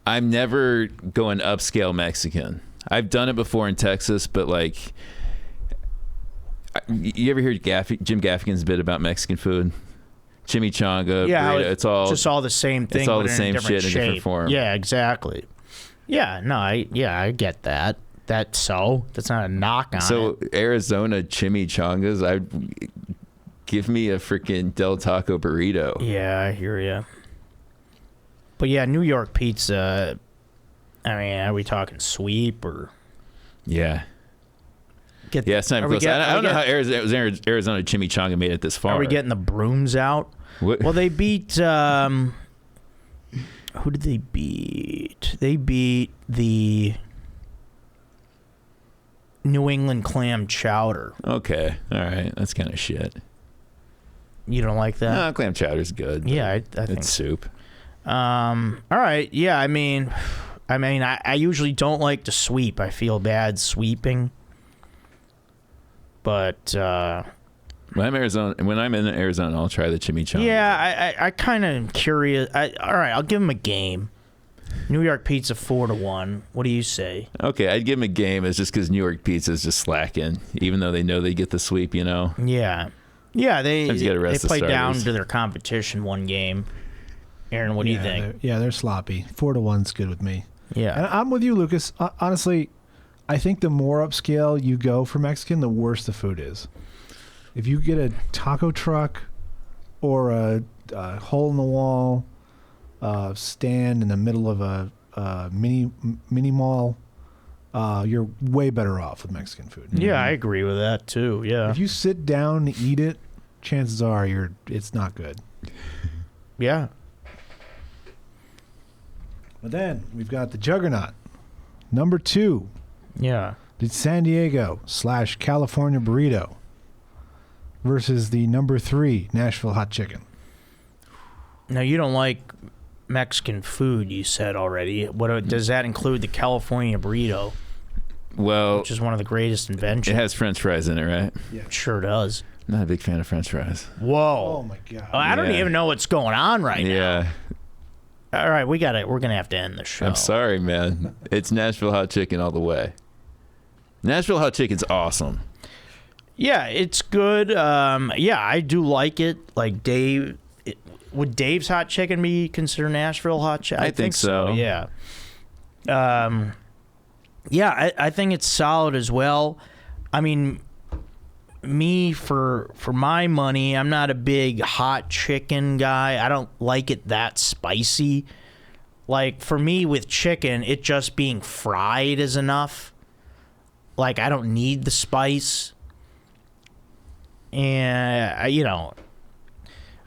I'm never going upscale Mexican. I've done it before in Texas, but you ever hear Jim Gaffigan's bit about Mexican food? Chimichanga, burrito, it's all just all the same thing. It's all the but same in a shit in a shape. different form. Yeah, exactly. Yeah, no, I get that. That's not a knock on it. So Arizona chimichangas, give me a freaking Del Taco burrito. Yeah, I hear you. But yeah, New York pizza. I mean, are we talking sweep or? Yeah. It's not even close. I don't know how Arizona chimichanga made it this far. Are we getting the brooms out? What? Well, they beat. Who did they beat? They beat the New England clam chowder. Okay, all right, that's kind of shit. You don't like that? No, clam chowder's good. Yeah, I think it's soup. All right. Yeah, I mean, I usually don't like to sweep. I feel bad sweeping. But when I'm in Arizona, I'll try the chimichanga. Yeah, I kind of curious. All right, I'll give him a game. New York pizza 4-1. What do you say? Okay, I'd give him a game. It's just because New York pizza is just slacking, even though they know they get the sweep. Yeah, they play down to their competition one game. Aaron, what do you think? They're sloppy. 4-1's good with me. Yeah, and I'm with you, Lucas. Honestly, I think the more upscale you go for Mexican, the worse the food is. If you get a taco truck or a hole in the wall stand in the middle of a mini mall, you're way better off with Mexican food. Yeah, I agree with that too. Yeah. If you sit down to eat it, chances are it's not good. Yeah. But then we've got the juggernaut, number 2. Yeah. The San Diego / California burrito versus the number 3 Nashville hot chicken. Now, you don't like Mexican food, you said already. What does that include? The California burrito, which is one of the greatest inventions. It has French fries in it, right? Yeah, sure does. Not a big fan of French fries. Whoa! Oh my god! I don't even know what's going on right now. Yeah. All right, we're gonna have to end the show. I'm sorry, man. It's Nashville hot chicken all the way. Nashville hot chicken's awesome. Yeah, it's good. Yeah, I do like it. Like Dave. Would Dave's hot chicken be considered Nashville hot chicken? I think so. Yeah. Yeah, I think it's solid as well. I mean, me for my money, I'm not a big hot chicken guy. I don't like it that spicy. Like for me with chicken, it just being fried is enough. Like, I don't need the spice. And,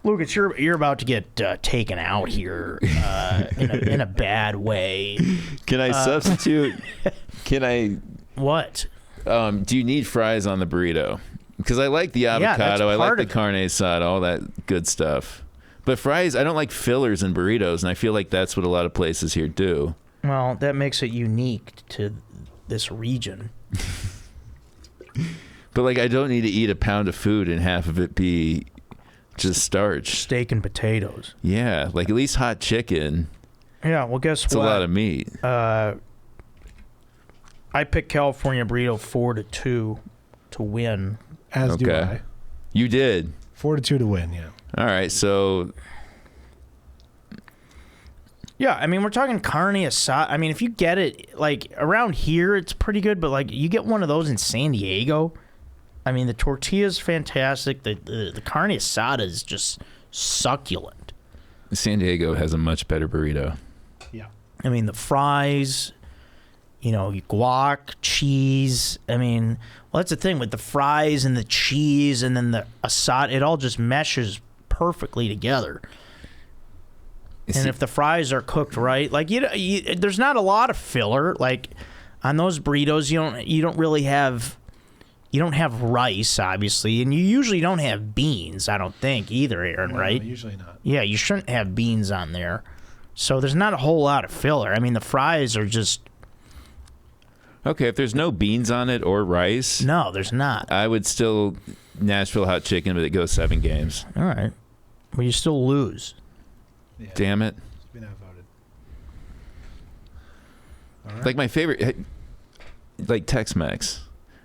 Lucas, you're about to get taken out here in a bad way. Can I substitute? Can I? What? Do you need fries on the burrito? Because I like the avocado, I like the carne asada, all that good stuff. But fries, I don't like fillers in burritos, and I feel like that's what a lot of places here do. Well, that makes it unique to this region. But like, I don't need to eat a pound of food and half of it be just starch. Steak and potatoes. Yeah, like at least hot chicken. Yeah, well, guess it's what? It's a lot of meat. I picked California burrito 4-2 to win. As do I. You did. 4-2 to win, yeah. All right, so... Yeah, I mean, we're talking carne asada. I mean, if you get it, like, around here, it's pretty good, but, like, you get one of those in San Diego, I mean, the tortilla's fantastic. The carne asada is just succulent. San Diego has a much better burrito. Yeah. I mean, the fries, guac, cheese. I mean, well, that's the thing with the fries and the cheese and then the asada. It all just meshes perfectly together. And if the fries are cooked right, like there's not a lot of filler. Like on those burritos, you don't really have, you don't have rice, obviously, and you usually don't have beans. I don't think either, Aaron. No, right? Usually not. Yeah, you shouldn't have beans on there. So there's not a whole lot of filler. I mean, the fries are just. Okay, if there's no beans on it or rice. No, there's not. I would still Nashville hot chicken, but it goes 7 games. All right. Well, you still lose. Yeah. Damn it. Been outvoted. All right. Like my favorite, like Tex-Mex.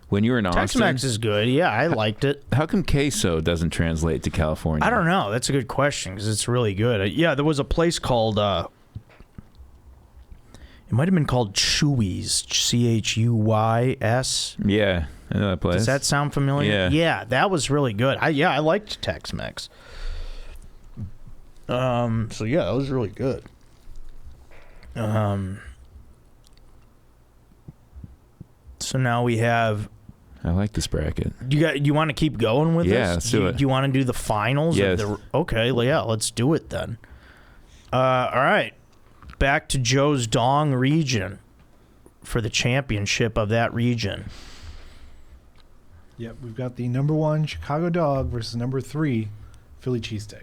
When you were in Austin. Tex-Mex is good. Yeah, I liked it. How come queso doesn't translate to California? I don't know. That's a good question because it's really good. Yeah, there was a place called, it might have been called Chuy's, Chuys. Yeah, I know that place. Does that sound familiar? Yeah. Yeah, that was really good. I liked Tex-Mex. So yeah, that was really good. So now we have. I like this bracket. You want to keep going with this? Yeah, let's do it. Do you want to do the finals? Yes. Okay, well, yeah, let's do it then. All right. Back to Joe's Dong region for the championship of that region. Yep, we've got the number 1 Chicago dog versus number 3 Philly cheesesteak.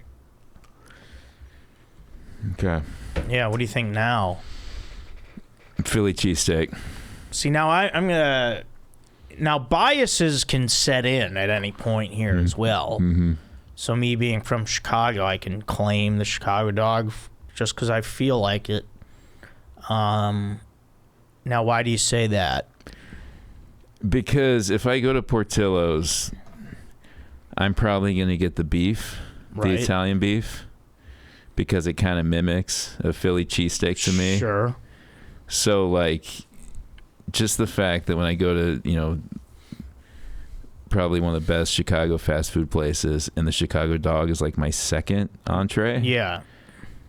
Okay. Yeah, what do you think now? Philly cheesesteak. See, now I'm gonna. Now biases can set in at any point here as well. Mm-hmm. So me being from Chicago, I can claim the Chicago dog just because I feel like it. Now, why do you say that? Because if I go to Portillo's, I'm probably going to get the beef, the Italian beef, because it kind of mimics a Philly cheesesteak to me. Sure. So, like, just the fact that when I go to, probably one of the best Chicago fast food places, and the Chicago dog is like my second entree. Yeah.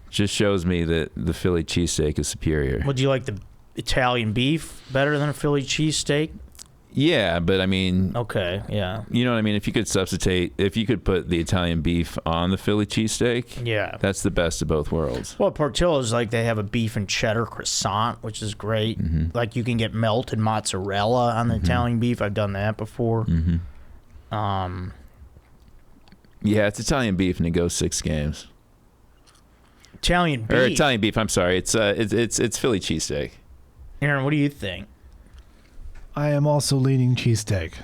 Just shows me that the Philly cheesesteak is superior. Would you like the Italian beef better than a Philly cheesesteak? Yeah, but I mean... Okay, yeah. You know what I mean? If you could put the Italian beef on the Philly cheesesteak, yeah, that's the best of both worlds. Well, Portillo's, like, they have a beef and cheddar croissant, which is great. Mm-hmm. Like, you can get melted mozzarella on the Italian beef. I've done that before. Mm-hmm. Yeah, it's Italian beef, and it goes 6 games. Italian beef. Or Italian beef. I'm sorry. It's Philly cheesesteak. Aaron, what do you think? I am also leaning cheesesteak.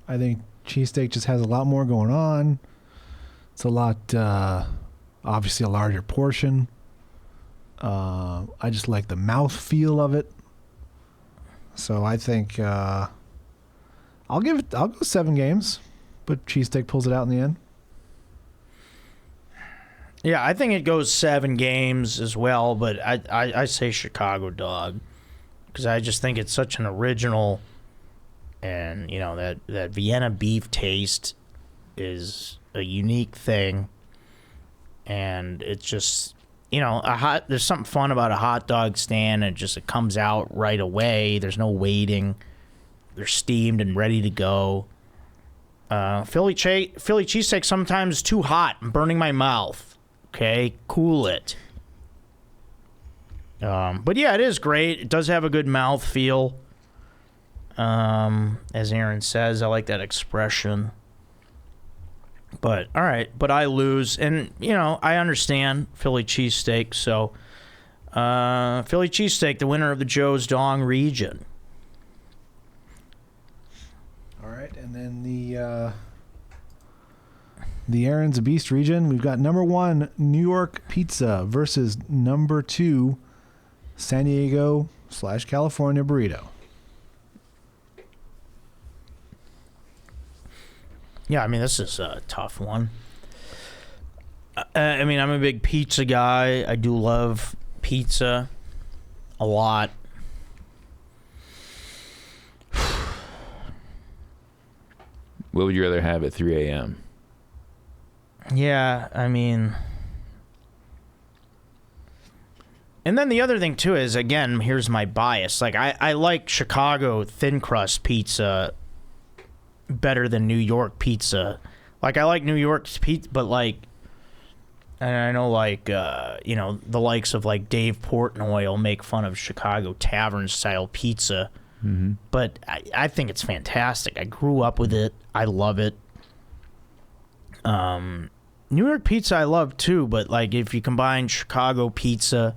I think cheesesteak just has a lot more going on. It's a lot, obviously a larger portion. I just like the mouth feel of it. So I think I'll go 7 games, but cheesesteak pulls it out in the end. Yeah, I think it goes 7 games as well, but I say Chicago dog. Because I just think it's such an original, and that Vienna beef taste is a unique thing, and it's just there's something fun about a hot dog stand, and it comes out right away. There's no waiting. They're steamed and ready to go. Philly cheesesteak sometimes too hot. I'm burning my mouth. Okay, cool it. But yeah, it is great. It does have a good mouth feel. As Aaron says, I like that expression. But all right, but I lose, and I understand Philly cheesesteak. So, Philly cheesesteak, the winner of the Joe's Dong region. All right, and then the Aaron's Beast region, we've got number 1 New York pizza versus number 2 San Diego / California burrito. Yeah, I mean, this is a tough one. I mean, I'm a big pizza guy. I do love pizza a lot. What would you rather have at 3 a.m.? Yeah, I mean... And then the other thing, too, is, again, here's my bias. Like, I like Chicago thin crust pizza better than New York pizza. Like, I like New York's pizza, but, like... And I know, like, the likes of, like, Dave Portnoy will make fun of Chicago tavern-style pizza. Mm-hmm. But I think it's fantastic. I grew up with it. I love it. New York pizza I love, too. But, like, if you combine Chicago pizza...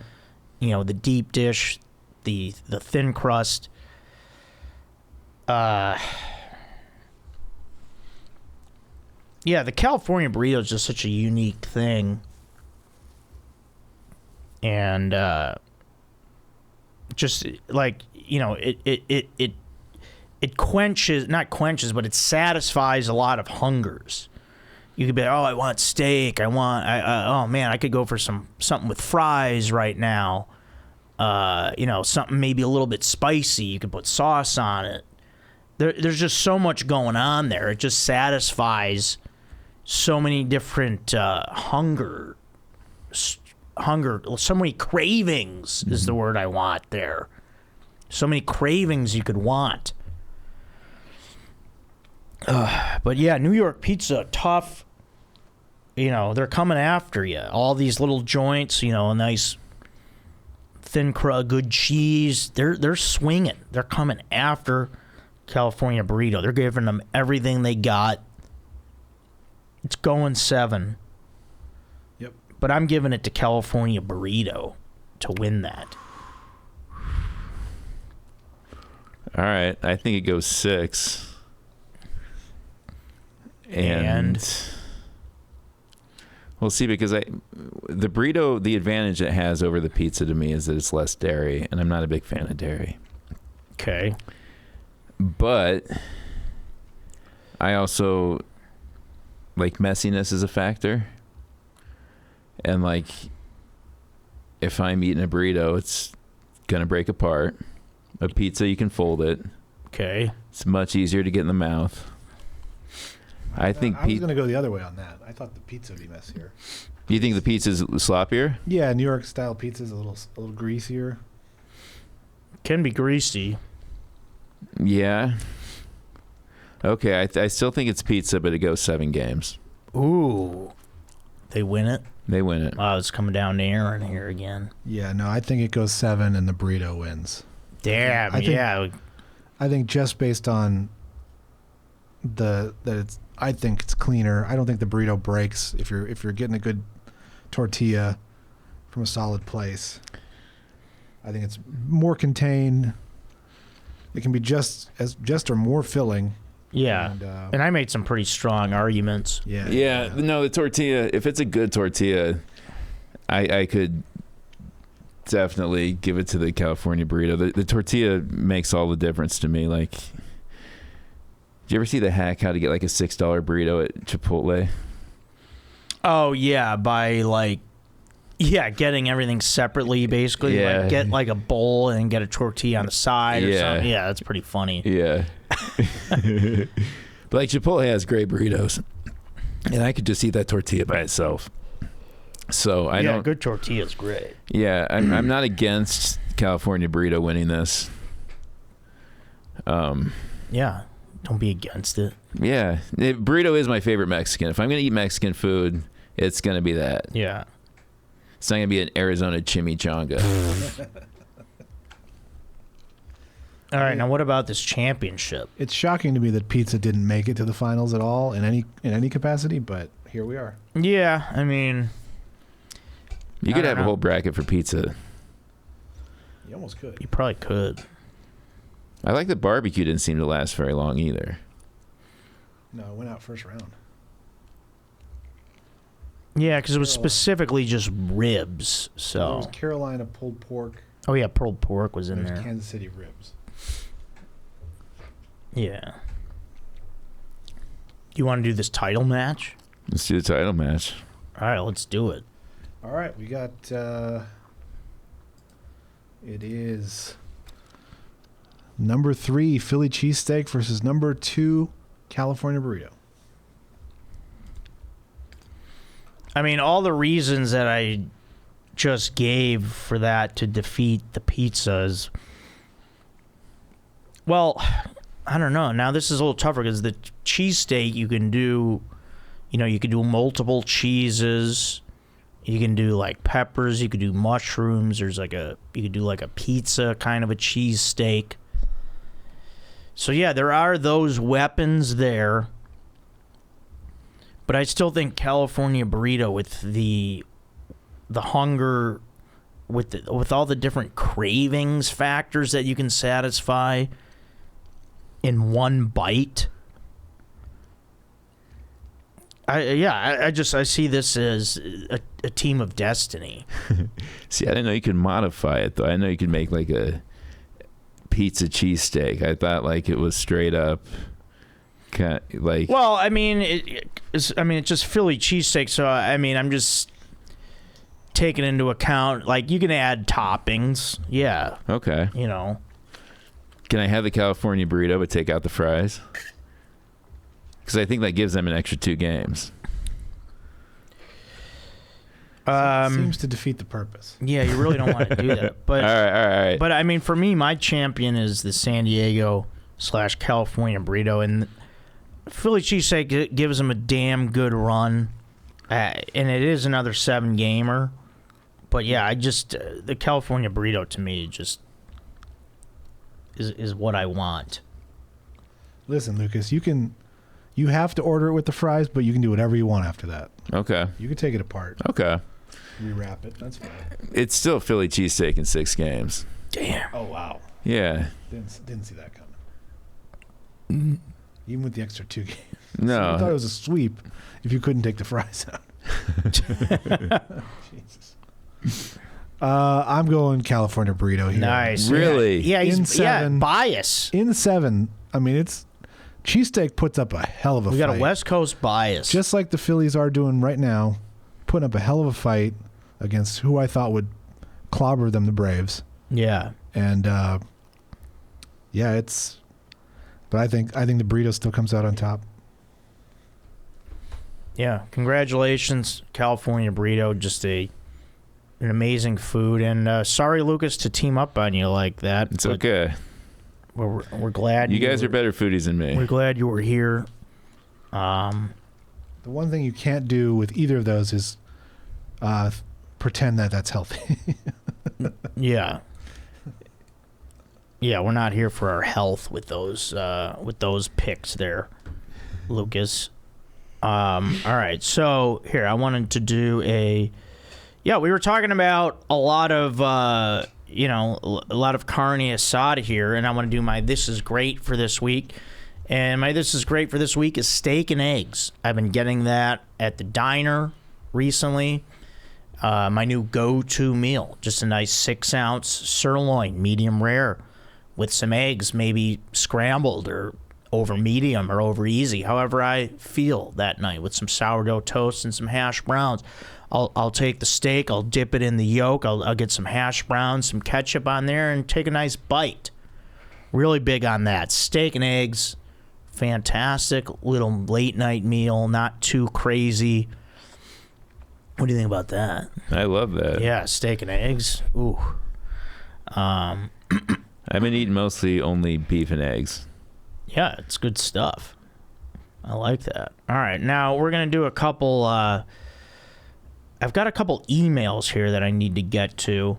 the deep dish, the thin crust. Yeah, the California burrito is just such a unique thing. And just like, it but it satisfies a lot of hungers. You could be like, oh, I want steak. Oh man, I could go for something with fries right now. Something maybe a little bit spicy. You could put sauce on it. There's just so much going on there. It just satisfies so many different hunger, so many cravings is the word I want there. So many cravings you could want. But yeah, New York pizza, tough. They're coming after you. All these little joints, a nice thin crust, good cheese. They're swinging. They're coming after California burrito. They're giving them everything they got. It's going 7. Yep. But I'm giving it to California burrito to win that. All right. I think it goes 6. And we'll see, because the burrito, the advantage it has over the pizza to me is that it's less dairy, and I'm not a big fan of dairy. Okay. But I also like messiness is a factor. And like, if I'm eating a burrito, it's going to break apart. A pizza, you can fold it. Okay. It's much easier to get in the mouth. I think I was going to go the other way on that. I thought the pizza would be messier. You think the pizza's sloppier? Yeah, New York style pizza is a little greasier. Can be greasy. Yeah. Okay, I still think it's pizza, but it goes 7 games. Ooh. They win it? They win it. Wow, it's coming down to Aaron here again. Yeah, no, I think it goes 7 and the burrito wins. Damn, I think just based on I think it's cleaner. I don't think the burrito breaks if you're getting a good tortilla from a solid place. I think it's more contained. It can be just or more filling. Yeah, and I made some pretty strong arguments. Yeah. No, the tortilla, if it's a good tortilla, I could definitely give it to the California burrito. The tortilla makes all the difference to me. Like, did you ever see the hack how to get like a $6 burrito at Chipotle? Oh, yeah, by getting everything separately, basically. Yeah. Like, get like a bowl and get a tortilla on the side or something. Yeah, that's pretty funny. Yeah. But like, Chipotle has great burritos, and I could just eat that tortilla by itself. So I don't. Good tortilla is great. Yeah, I'm not against California burrito winning this. Yeah. Don't be against it. Yeah. Burrito is my favorite Mexican. If I'm going to eat Mexican food, it's going to be that. Yeah. It's not going to be an Arizona chimichanga. All right, now what about this championship? It's shocking to me that pizza didn't make it to the finals at all in any capacity, but here we are. Yeah, I mean, You could have a whole bracket for pizza. You almost could. You probably could. I like that barbecue didn't seem to last very long either. No, it went out first round. Yeah, because it was specifically just ribs. There So. was Carolina pulled pork. Oh yeah, pulled pork was in There was there. Kansas City ribs. Yeah. You want to do this title match? Let's do the title match. All right, let's do it. All right, we got. It is number 3 Philly cheesesteak versus number 2 California burrito. I mean, all the reasons that I just gave for that to defeat the pizzas. Well, I don't know. Now this is a little tougher because the cheesesteak you can do, you can do multiple cheeses. You can do like peppers. You could do mushrooms. You could do like a pizza kind of a cheesesteak. So yeah, there are those weapons there. But I still think California burrito with the hunger, with all the different cravings factors that you can satisfy in one bite. I see this as a team of destiny. See, I didn't know you could modify it though. I know you could make like a pizza cheesesteak. I thought like it was straight up, like. Well, I mean, it's just Philly cheesesteak. So I mean, I'm just taking into account like you can add toppings. Yeah. Okay. Can I have the California burrito but take out the fries? Because I think that gives them an extra 2 games. Seems to defeat the purpose. Yeah, you really don't want to do that. But all right. But I mean, for me, my champion is the San Diego / California burrito, and Philly cheesesteak gives them a damn good run, and it is another 7-gamer. But yeah, I just the California burrito to me just is what I want. Listen, Lucas, you have to order it with the fries, but you can do whatever you want after that. Okay. You can take it apart. Okay. Rewrap it. That's fine. It's still Philly cheesesteak in 6 games. Damn. Oh wow. Yeah. Didn't see that coming. Even with the extra 2 games. No. I thought it was a sweep if you couldn't take the fries out. Jesus. I'm going California burrito here. Nice. Really? Yeah, In he's 7. bias. In 7, I mean, it's cheesesteak puts up a hell of a fight. We got a West Coast bias. Just like the Phillies are doing right now, putting up a hell of a fight against who I thought would clobber them, the Braves. Yeah. And but I think the burrito still comes out on top. Yeah. Congratulations, California burrito. Just an amazing food. And sorry, Lucas, to team up on you like that. It's okay. We're glad you guys are better foodies than me. We're glad you were here. The one thing you can't do with either of those is pretend that that's healthy. Yeah. Yeah, we're not here for our health with those picks there, Lucas. All right, so here I wanted to do we were talking about a lot of a lot of carne asada here, and I want to do my This Is Great for this week. And my This Is Great for this week is steak and eggs. I've been getting that at the diner recently. My new go-to meal, just a nice 6-ounce sirloin, medium rare, with some eggs, maybe scrambled or over medium or over easy, however I feel that night, with some sourdough toast and some hash browns. I'll take the steak, I'll dip it in the yolk, I'll get some hash browns, some ketchup on there, and take a nice bite. Really big on that. Steak and eggs, fantastic little late night meal, not too crazy. What do you think about that? I love that. Yeah, steak and eggs. Ooh. I've been eating mostly only beef and eggs. Yeah, it's good stuff. I like that. All right, now we're going to do a couple... I've got a couple emails here that I need to get to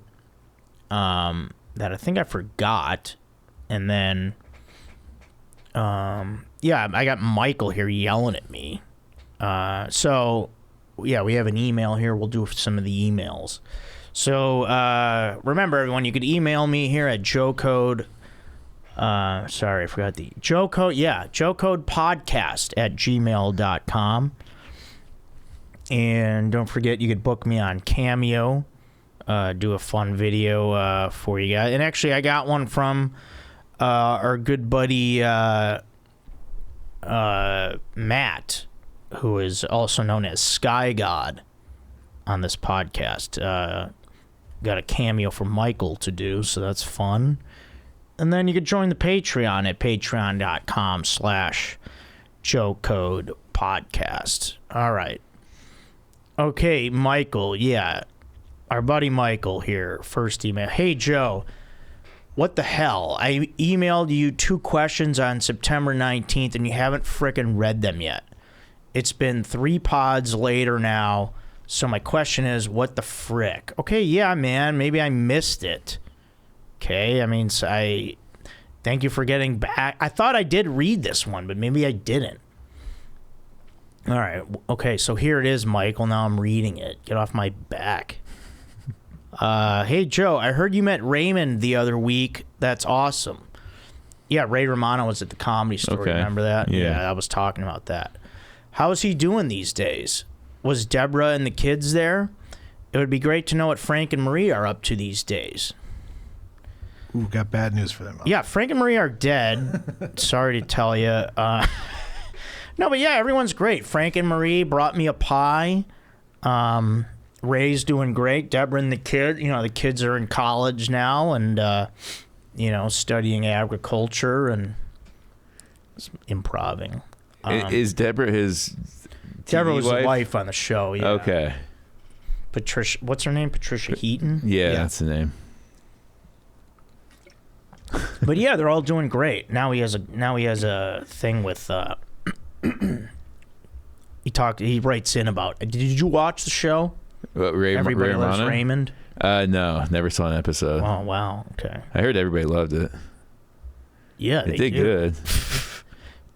that I think I forgot. And then... yeah, I got Michael here yelling at me. So, yeah, we have an email here. We'll do some of the emails. So, remember, everyone, you could email me here at JoeCode. Sorry, I forgot the JoeCode. Yeah, JoeCodePodcast@gmail.com. And don't forget, you could book me on Cameo. Do a fun video for you guys. And actually, I got one from our good buddy Matt, who is also known as Sky God on this podcast. Got a cameo for Michael to do, so that's fun. And then you could join the Patreon at patreon.com/JoeCodePodcast. All right. Okay, Michael, yeah. Our buddy Michael here, first email. Hey, Joe, what the hell? I emailed you 2 questions on September 19th, and you haven't frickin' read them yet. It's been 3 pods later now, so my question is, what the frick? Okay, yeah, man, maybe I missed it. Okay, I mean, thank you for getting back. I thought I did read this one, but maybe I didn't. All right, okay, so here it is, Michael. Now I'm reading it. Get off my back. Hey, Joe, I heard you met Raymond the other week. That's awesome. Yeah, Ray Romano was at the Comedy Store. Okay. Remember that? Yeah, I was talking about that. How's he doing these days? Was Deborah and the kids there? It would be great to know what Frank and Marie are up to these days. Ooh, got bad news for them. Yeah, Frank and Marie are dead. Sorry to tell you. No, but yeah, everyone's great. Frank and Marie brought me a pie. Ray's doing great. Deborah and the kids are in college now and, studying agriculture and improving. Is Deborah his Deborah was wife? the wife on the show. Yeah. Okay. Patricia, what's her name? Patricia Heaton? Yeah, that's the name. But yeah, they're all doing great. Now he has a thing with he writes in about, did you watch the show? Everybody Loves Raymond? No, never saw an episode. Oh, wow. Okay. I heard everybody loved it. Yeah, they did good.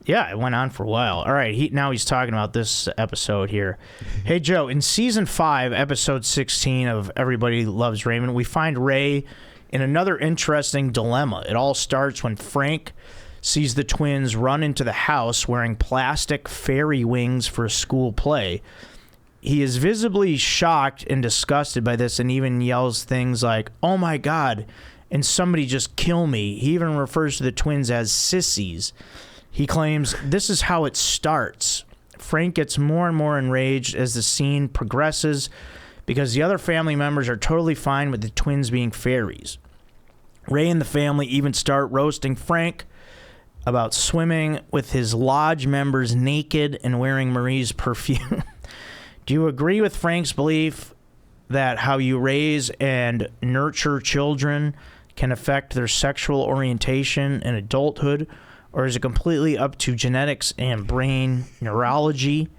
Yeah, it went on for a while. All right, now he's talking about this episode here. Hey, Joe, in Season 5, Episode 16 of Everybody Loves Raymond, we find Ray in another interesting dilemma. It all starts when Frank sees the twins run into the house wearing plastic fairy wings for a school play. He is visibly shocked and disgusted by this and even yells things like, "Oh my God," and "somebody just kill me." He even refers to the twins as sissies. He claims this is how it starts. Frank gets more and more enraged as the scene progresses because the other family members are totally fine with the twins being fairies. Ray and the family even start roasting Frank about swimming with his lodge members naked and wearing Marie's perfume. Do you agree with Frank's belief that how you raise and nurture children can affect their sexual orientation in adulthood, or is it completely up to genetics and brain neurology?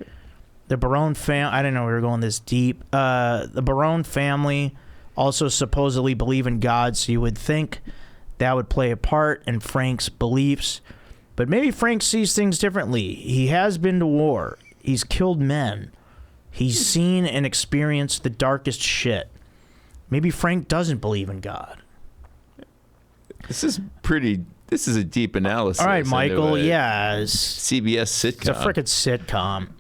The Barone family, I didn't know we were going this deep. The Barone family also supposedly believe in God, so you would think that would play a part in Frank's beliefs. But maybe Frank sees things differently. He has been to war. He's killed men. He's seen and experienced the darkest shit. Maybe Frank doesn't believe in God. This is a deep analysis. All right, Michael, yeah. CBS sitcom. It's a frickin' sitcom.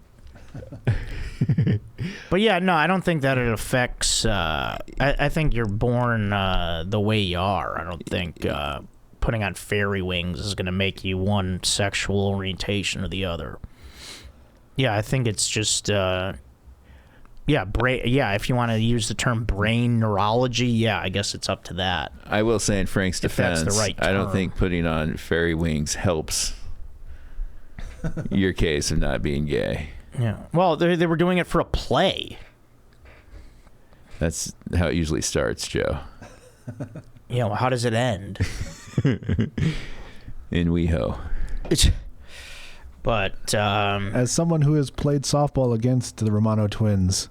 But yeah, no, I don't think that it affects... I think you're born the way you are. I don't think putting on fairy wings is going to make you one sexual orientation or the other. Yeah, I think it's just... if you want to use the term brain neurology, yeah, I guess it's up to that. I will say in Frank's defense, that's the right term. I don't think putting on fairy wings helps your case of not being gay. Yeah. Well, they were doing it for a play. That's how it usually starts, Joe. Yeah, well, how does it end? In WeHo. But As someone who has played softball against the Romano twins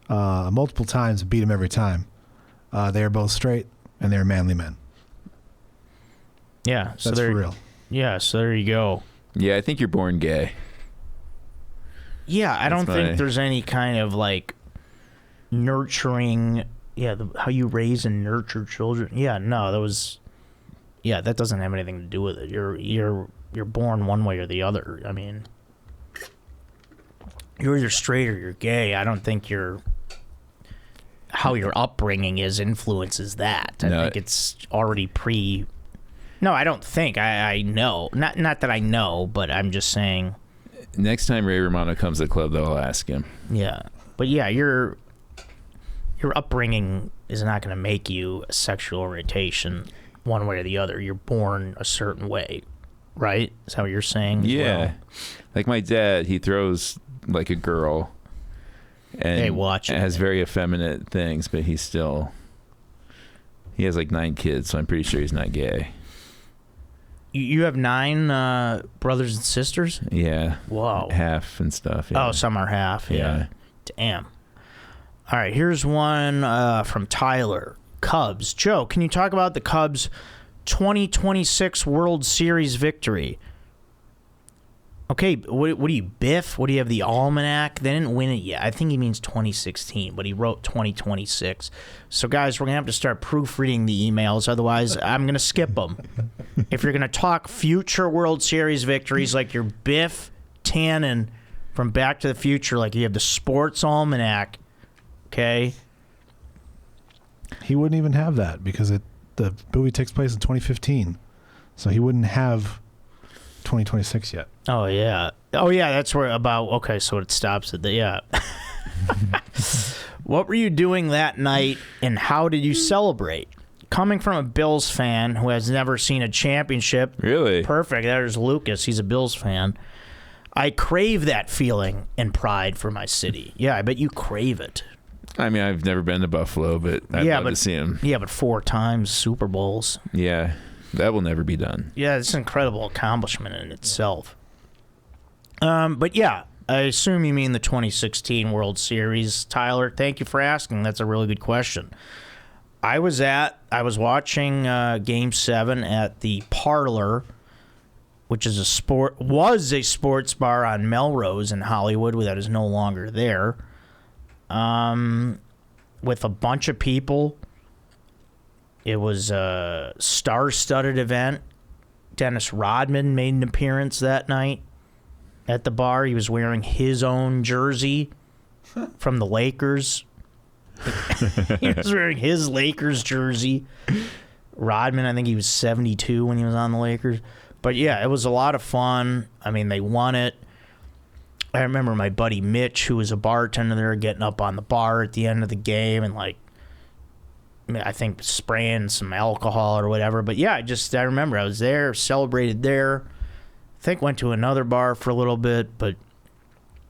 multiple times and beat them every time, they are both straight and they are manly men. yeah, so That's for real. Yeah, so there you go. Yeah, I think you're born gay. Yeah, I don't think there's any kind of like nurturing. Yeah, how you raise and nurture children. Yeah, no, that doesn't have anything to do with it. You're born one way or the other. I mean, you're either straight or you're gay. I don't think how your upbringing influences that. I think it's already No, I don't think. I know. Not that I know, but I'm just saying. Next time Ray Romano comes to the club, though, I'll ask him. Yeah. But yeah, your upbringing is not going to make you a sexual orientation one way or the other. You're born a certain way, right? Is that what you're saying? Yeah. Well? Like my dad, he throws like a girl and has very effeminate things, but he has like 9 kids, so I'm pretty sure he's not gay. You have 9 brothers and sisters? Yeah. Whoa. Half and stuff. Yeah. Oh, some are half. Yeah. Damn. All right, here's one from Tyler. Cubs. Joe, can you talk about the Cubs' 2026 World Series victory? Okay, what do you, Biff? What do you have, the almanac? They didn't win it yet. I think he means 2016, but he wrote 2026. So, guys, we're going to have to start proofreading the emails. Otherwise, I'm going to skip them. If you're going to talk future World Series victories like your Biff Tannen from Back to the Future, like you have the sports almanac, okay? He wouldn't even have that because the movie takes place in 2015. So he wouldn't have 2026 yet. Oh, yeah. That's where okay, so it stops at the, yeah. What were you doing that night and how did you celebrate? Coming from a Bills fan who has never seen a championship. Really? Perfect. There's Lucas. He's a Bills fan. I crave that feeling and pride for my city. Yeah, I bet you crave it. I mean, I've never been to Buffalo, but I'd love to see him. Yeah, but 4 times Super Bowls. Yeah, that will never be done. Yeah, it's an incredible accomplishment in itself. But yeah, I assume you mean the 2016 World Series, Tyler. Thank you for asking. That's a really good question. I was watching Game 7 at the Parlor, which is was a sports bar on Melrose in Hollywood that is no longer there. With a bunch of people. It was a star-studded event. Dennis Rodman made an appearance that night at the bar. He was wearing his own jersey from the Lakers. He was wearing his Lakers jersey. Rodman, I think he was 72 when he was on the Lakers. But yeah, it was a lot of fun. I mean, they won it. I remember my buddy Mitch, who was a bartender there, getting up on the bar at the end of the game and I think spraying some alcohol or whatever. But yeah, I remember I was there, celebrated there. I think went to another bar for a little bit, but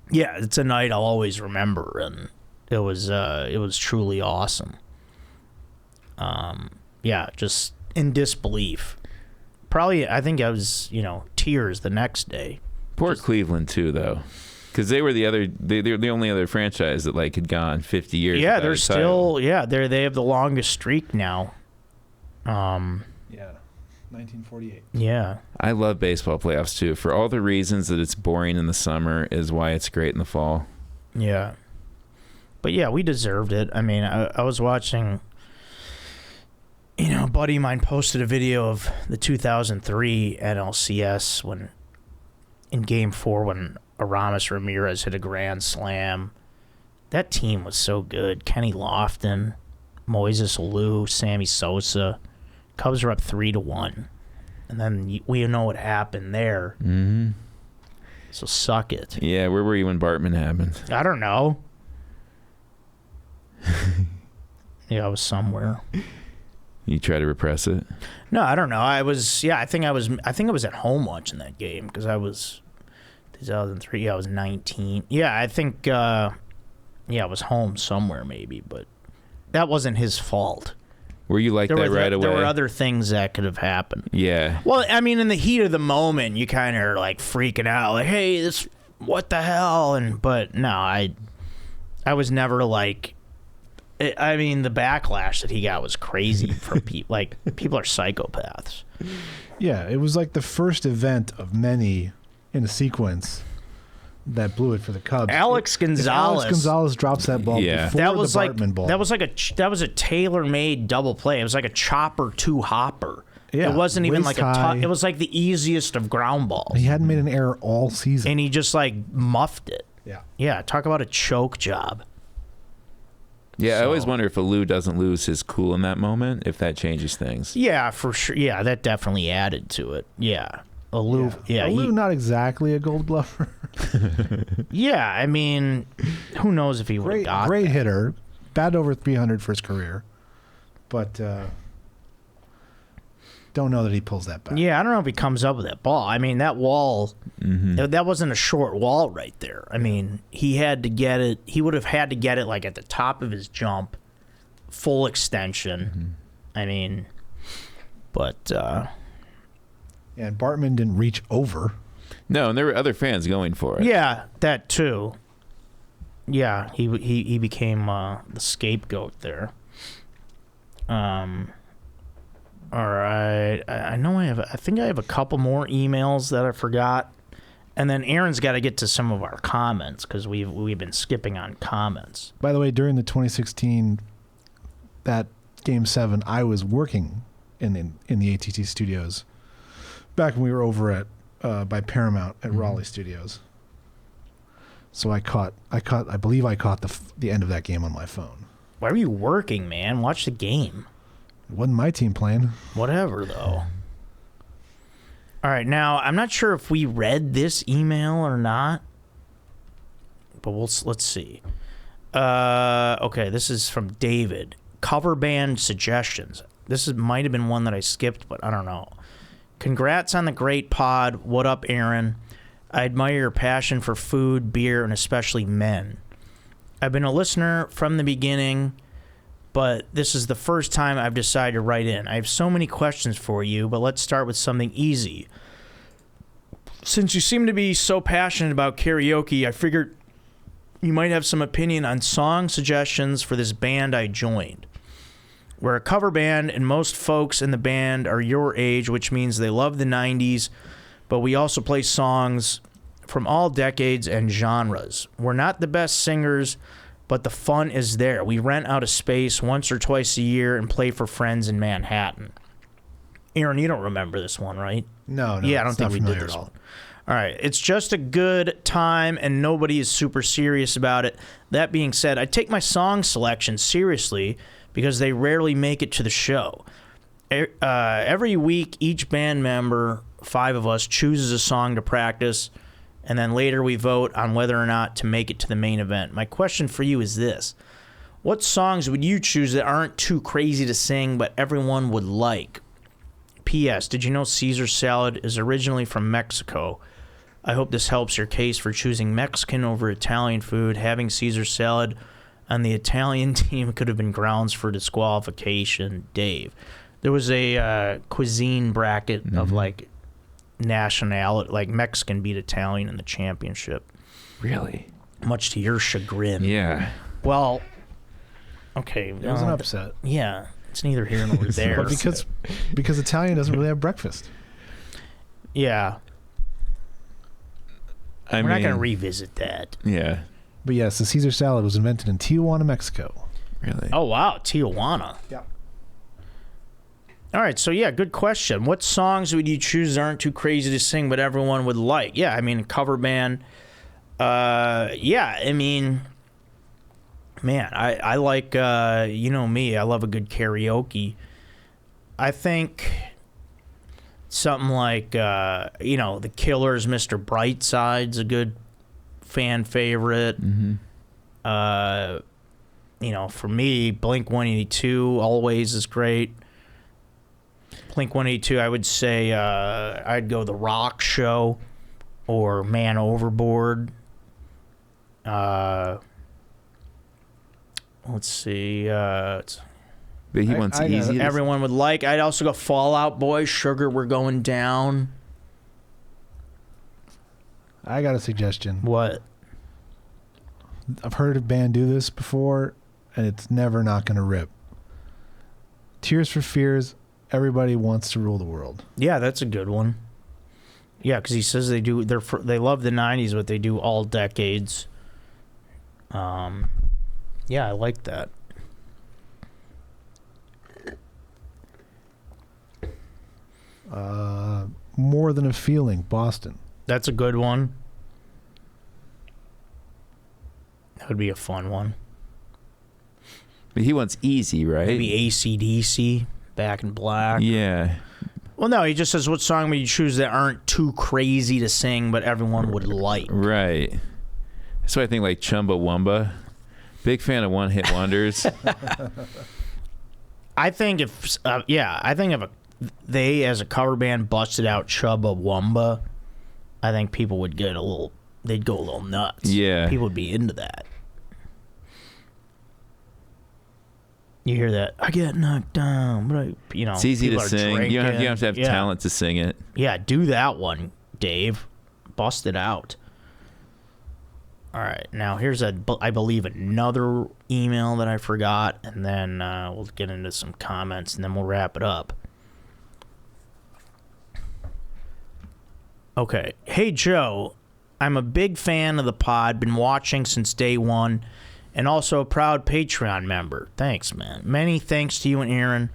yeah, it's a night I'll always remember, and it was truly awesome. Yeah, just in disbelief. Probably, I think I was, tears the next day. Poor Cleveland too, though. Because they were they're the only other franchise that had gone 50 years. Yeah, they're still, they have the longest streak now. Yeah, 1948. Yeah. I love baseball playoffs too. For all the reasons that it's boring in the summer is why it's great in the fall. Yeah. But yeah, we deserved it. I mean, I was watching, a buddy of mine posted a video of the 2003 NLCS in Game 4 when Aramis Ramirez hit a grand slam. That team was so good. Kenny Lofton, Moises Alou, Sammy Sosa. Cubs were up 3-1. And then we know what happened there. Mm-hmm. So suck it. Yeah, where were you when Bartman happened? I don't know. Yeah, I was somewhere. You try to repress it? No, I don't know. I think I was at home watching that game because I was 2003. Yeah, I was 19. Yeah, I think I was home somewhere maybe, but that wasn't his fault. Were you like that right away? There were other things that could have happened. Yeah. Well, I mean, in the heat of the moment, you kind of are like freaking out, like, "Hey, this, what the hell?" But no, I was never like. I mean, the backlash that he got was crazy from people. Like, people are psychopaths. Yeah, it was like the first event of many in a sequence that blew it for the Cubs. Alex Gonzalez. If Alex Gonzalez drops that ball before that was the like Bartman ball. that was a tailor-made double play. It was like a chopper to hopper. Yeah, it wasn't even waist like high. it was like the easiest of ground balls. He hadn't made an error all season. And he just like muffed it. Yeah. Yeah, talk about a choke job. Yeah, I always wonder if Alou doesn't lose his cool in that moment, if that changes things. Yeah, for sure. Yeah, that definitely added to it. Yeah. Alou, Alou, not exactly a Gold Glover. Yeah, I mean, who knows if he would have got great that. hitter, batted over 300 for his career, but don't know that he pulls that back. Yeah, I don't know if he comes up with that ball. I mean, that wall, that wasn't a short wall right there. I mean, he had to get it. He would have had to get it like at the top of his jump, full extension. I mean, but and Bartman didn't reach over. No, and there were other fans going for it. yeah, that too. Yeah, he became the scapegoat there. All right, I know I think I have a couple more emails that I forgot, and then Aaron's got to get to some of our comments because we've been skipping on comments. By the way, during the 2016 that Game 7, I was working in the ATT studios back when we were over at by Paramount at Raleigh Studios. So I believe I caught the end of that game on my phone. Why were you working, man? Watch the game. It wasn't my team playing. Whatever, though. All right, now, I'm not sure if we read this email or not, but let's see. Okay, this is from David. Cover band suggestions. This might have been one that I skipped, but I don't know. Congrats on the great pod. What up, Aaron? I admire your passion for food, beer, and especially men. I've been a listener from the beginning, but this is the first time I've decided to write in. I have so many questions for you, but let's start with something easy. Since you seem to be so passionate about karaoke, I figured you might have some opinion on song suggestions for this band I joined. We're a cover band, and most folks in the band are your age, which means they love the 90s, but we also play songs from all decades and genres. We're not the best singers, but the fun is there. We rent out a space once or twice a year and play for friends in Manhattan. Aaron, you don't remember this one, right? No. Yeah, I don't think we did this one. All right. It's just a good time, and nobody is super serious about it. That being said, I take my song selection seriously because they rarely make it to the show. Every week, each band member, 5 of us, chooses a song to practice, and then later we vote on whether or not to make it to the main event. My question for you is this. What songs would you choose that aren't too crazy to sing but everyone would like? P.S. Did you know Caesar salad is originally from Mexico? I hope this helps your case for choosing Mexican over Italian food. Having Caesar salad on the Italian team could have been grounds for disqualification. Dave. There was a cuisine bracket of like nationality, like Mexican beat Italian in the championship. Really? Much to your chagrin. Yeah. Well, okay. It was an upset. Yeah, it's neither here nor there. But because Italian doesn't really have breakfast. Yeah. We're not going to revisit that. Yeah. But yes, the Caesar salad was invented in Tijuana, Mexico. Really? Oh, wow. Tijuana. Yeah. All right. So, yeah, good question. What songs would you choose that aren't too crazy to sing but everyone would like? Yeah, I mean, a cover band. Yeah, I mean, man, I like, you know me, I love a good karaoke. I think something like, you know, The Killers' Mr. Brightside's a good fan favorite. Mm-hmm. You know, for me, Blink-182 always is great. Blink-182, I would say I'd go The Rock Show or Man Overboard. Let's see. But he wants easy. Everyone would like. I'd also go Fall Out Boy, Sugar We're Going Down. I got a suggestion. What? I've heard a band do this before, and it's never not going to rip. Tears for Fears, Everybody Wants to Rule the World. Yeah, that's a good one. Yeah, because he says they love the 90s, but they do all decades. Yeah, I like that. More Than a Feeling, Boston. That's a good one. That would be a fun one. But he wants easy, right? Maybe AC/DC, Back in Black. Yeah. Well, no, he just says, what song would you choose that aren't too crazy to sing, but everyone would like? Right. That's why I think like Chumbawamba. Big fan of one-hit wonders. I think if they as a cover band busted out Chumbawamba, I think people would they'd go a little nuts. Yeah. People would be into that. You hear that? I get knocked down, but it's easy to sing. You don't have to have talent to sing it. Yeah, do that one, Dave. Bust it out. All right, now here's I believe another email that I forgot, and then we'll get into some comments, and then we'll wrap it up. Okay. Hey, Joe. I'm a big fan of the pod, been watching since day one, and also a proud Patreon member. Thanks, man. Many thanks to you and Aaron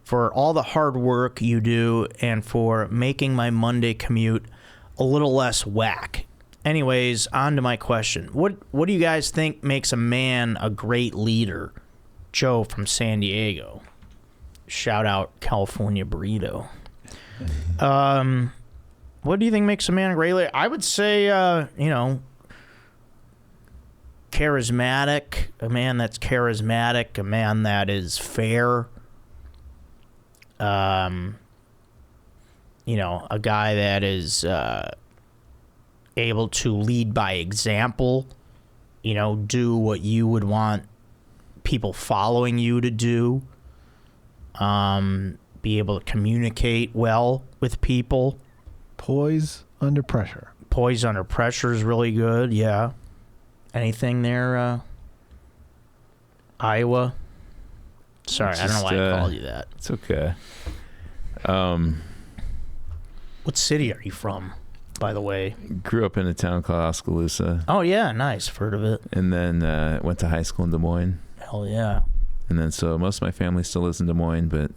for all the hard work you do and for making my Monday commute a little less whack. Anyways, on to my question. What do you guys think makes a man a great leader? Joe from San Diego. Shout out California Burrito. What do you think makes a man a great leader? I would say, charismatic. A man that's charismatic. A man that is fair. A guy that is able to lead by example. Do what you would want people following you to do. Be able to communicate well with people. Poise under pressure. Poise under pressure is really good, yeah. Anything there, Iowa? Sorry, I don't know why I called you that. It's okay. What city are you from, by the way? Grew up in a town called Oskaloosa. Oh, yeah, nice. Heard of it. And then went to high school in Des Moines. Hell yeah. And then so most of my family still lives in Des Moines, but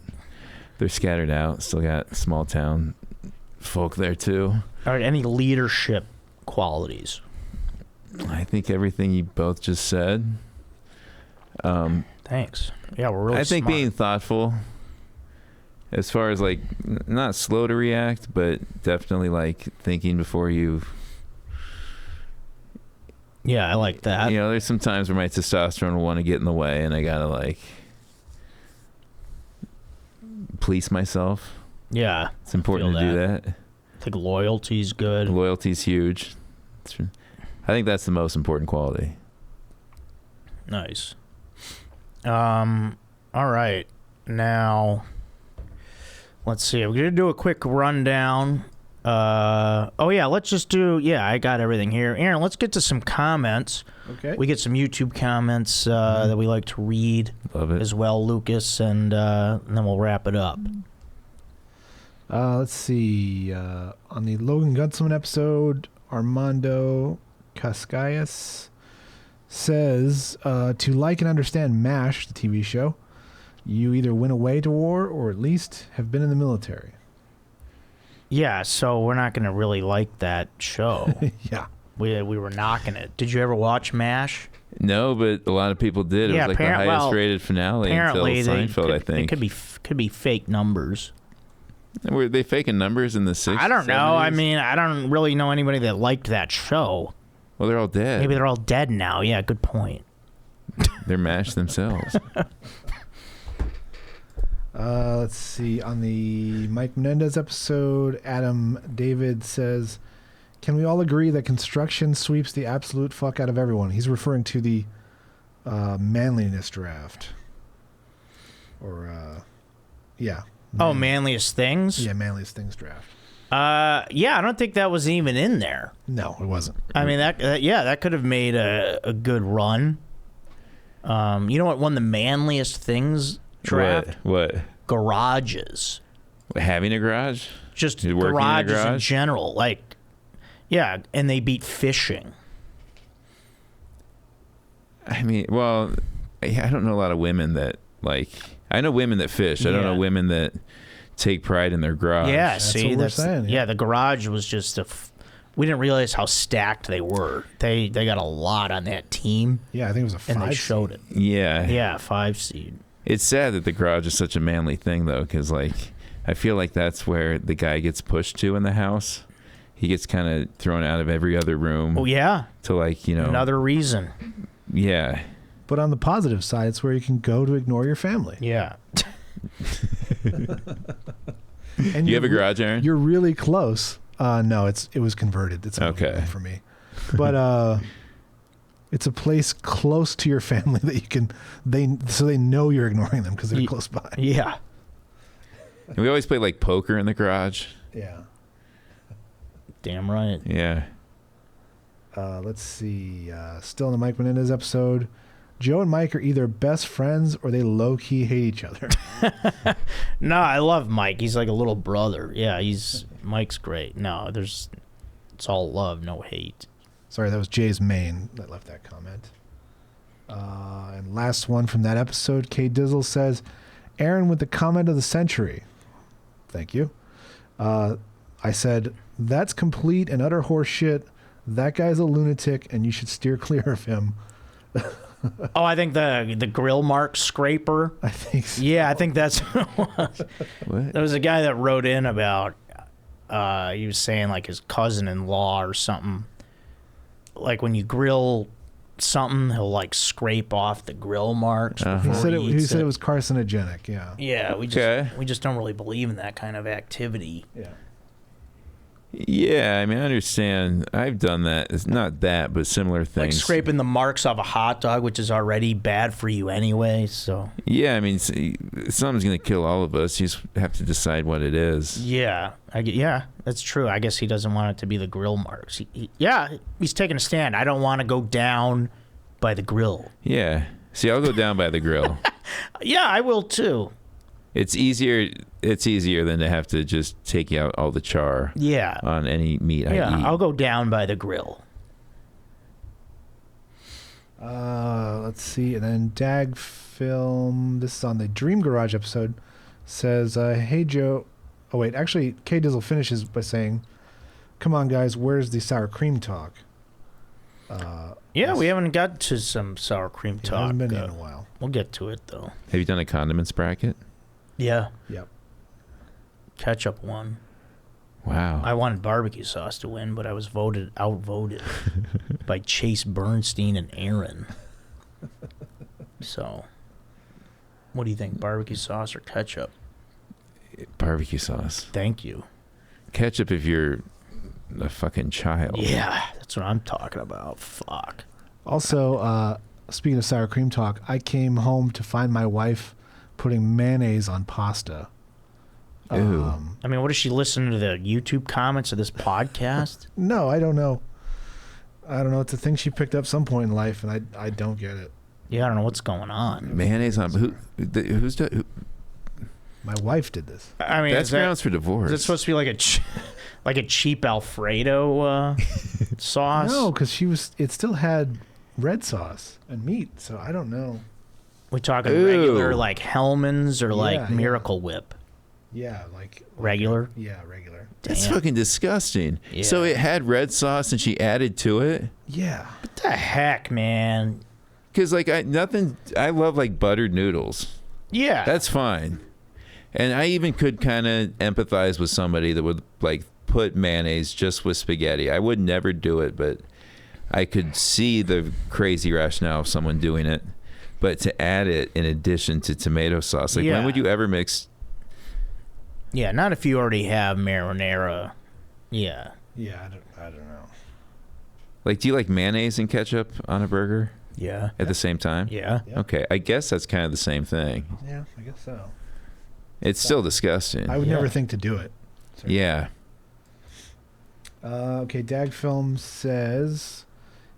they're scattered out. Still got small town folk there too. All right, any leadership qualities? I think everything you both just said. Thanks. Yeah, we're really I think smart. being thoughtful, as far as like not slow to react, but definitely like thinking before you. Yeah, I like that. There's some times where my testosterone will want to get in the way, and I gotta like police myself. Yeah, it's important to do that. I think loyalty's good. Loyalty's huge. I think that's the most important quality. Nice. All right. Now, let's see. We're going to do a quick rundown. Let's just do... Yeah, I got everything here. Aaron, let's get to some comments. Okay. We get some YouTube comments that we like to read. Love it. As well, Lucas, and then we'll wrap it up. Let's see. On the Logan Gunsman episode, Armando Cascais says, to like and understand MASH, the TV show, you either went away to war or at least have been in the military. Yeah, so we're not going to really like that show. Yeah. We were knocking it. Did you ever watch MASH? No, but a lot of people did. It was like the highest rated finale until Seinfeld, I think. It could be fake numbers. Were they faking numbers in the 60s? I don't know. I mean, I don't really know anybody that liked that show. Well, they're all dead. Maybe they're all dead now. Yeah, good point. They're MASH themselves. Let's see. On the Mike Menendez episode, Adam David says, can we all agree that construction sweeps the absolute fuck out of everyone? He's referring to the manliness draft. yeah. Manliest things. Yeah, manliest things draft. Yeah, I don't think that was even in there. No, it wasn't. I mean, that could have made a good run. You know what won the manliest things draft? What? Garages. Having a garage? Just Working in a garages in garage? general. Like, yeah, and they beat fishing. I mean, well, I don't know a lot of women that, like, I know women that fish. I don't know women that take pride in their garage. Yeah, That's what we're saying, yeah, the garage was just we didn't realize how stacked they were. They got a lot on that team. Yeah, I think it was a 5 and they showed it. Yeah. Yeah, 5 seed. It's sad that the garage is such a manly thing, though, because, like, I feel like that's where the guy gets pushed to in the house. He gets kind of thrown out of every other room. Oh, yeah. To, like, you know. Another reason. Yeah. But on the positive side, it's where you can go to ignore your family. Yeah. And You have a garage, Aaron? You're really close. No, it was converted. It's okay for me. But it's a place close to your family that you can so they know you're ignoring them because they're close by. Yeah. And we always play like poker in the garage. Yeah. Damn right. Yeah. Let's see. Still in the Mike Menendez episode. Joe and Mike are either best friends or they low-key hate each other. No, I love Mike. He's like a little brother. Yeah, Mike's great. No, it's all love, no hate. Sorry, that was Jay's Main that left that comment. And last one from that episode, Kay Dizzle says, Aaron with the comment of the century. Thank you. I said, that's complete and utter horse shit. That guy's a lunatic and you should steer clear of him. Oh, I think the grill mark scraper. I think so. Yeah, I think that's what it was. What? There was a guy that wrote in about, he was saying like his cousin-in-law or something. Like when you grill something, he'll like scrape off the grill marks. He said it was carcinogenic, yeah. Yeah, we just don't really believe in that kind of activity. Yeah. Yeah, I mean, I understand. I've done that. It's not that, but similar things. Like scraping the marks off a hot dog, which is already bad for you anyway, so. Yeah, I mean, something's going to kill all of us. You just have to decide what it is. Yeah, that's true. I guess he doesn't want it to be the grill marks. He's taking a stand. I don't want to go down by the grill. Yeah. See, I'll go down by the grill. Yeah, I will too. It's easier than to have to just take out all the char on any meat I eat. I'll go down by the grill. Let's see. And then Dag Film, this is on the Dream Garage episode, says, hey, Joe. Oh, wait. Actually, K Dizzle finishes by saying, come on, guys. Where's the sour cream talk? We haven't got to some sour cream talk. Hasn't been in a while. We'll get to it, though. Have you done a condiments bracket? Yeah. Yep. Ketchup won. Wow. I wanted barbecue sauce to win, but I was outvoted by Chase Bernstein and Aaron. So, what do you think, barbecue sauce or ketchup? Barbecue sauce. Thank you. Ketchup if you're a fucking child. Yeah, that's what I'm talking about. Fuck. Also, speaking of sour cream talk, I came home to find my wife putting mayonnaise on pasta. Ew. I mean, what does she listen to the YouTube comments of this podcast? No, I don't know. It's a thing she picked up some point in life, and I don't get it. Yeah, I don't know what's going on. Mayonnaise on who's My wife did this. I mean, that's grounds for divorce. Is it supposed to be like a cheap Alfredo sauce? No, because it still had red sauce and meat, so I don't know. We talking regular like Hellman's or like Miracle Whip? Yeah, like regular. Yeah, regular. That's fucking disgusting. Yeah. So it had red sauce and she added to it. Yeah. What the heck, man? Because like I love like buttered noodles. Yeah, that's fine. And I even could kind of empathize with somebody that would like put mayonnaise just with spaghetti. I would never do it, but I could see the crazy rationale of someone doing it. But to add it in addition to tomato sauce, like when would you ever mix? Yeah, not if you already have marinara. Yeah. Yeah, I don't know. Like, do you like mayonnaise and ketchup on a burger? Yeah. at the same time? Yeah. Yeah. Okay, I guess that's kind of the same thing. Yeah, I guess so. It's still disgusting. I would Yeah. never think to do it. Sorry. Yeah. Okay, Dag Film says,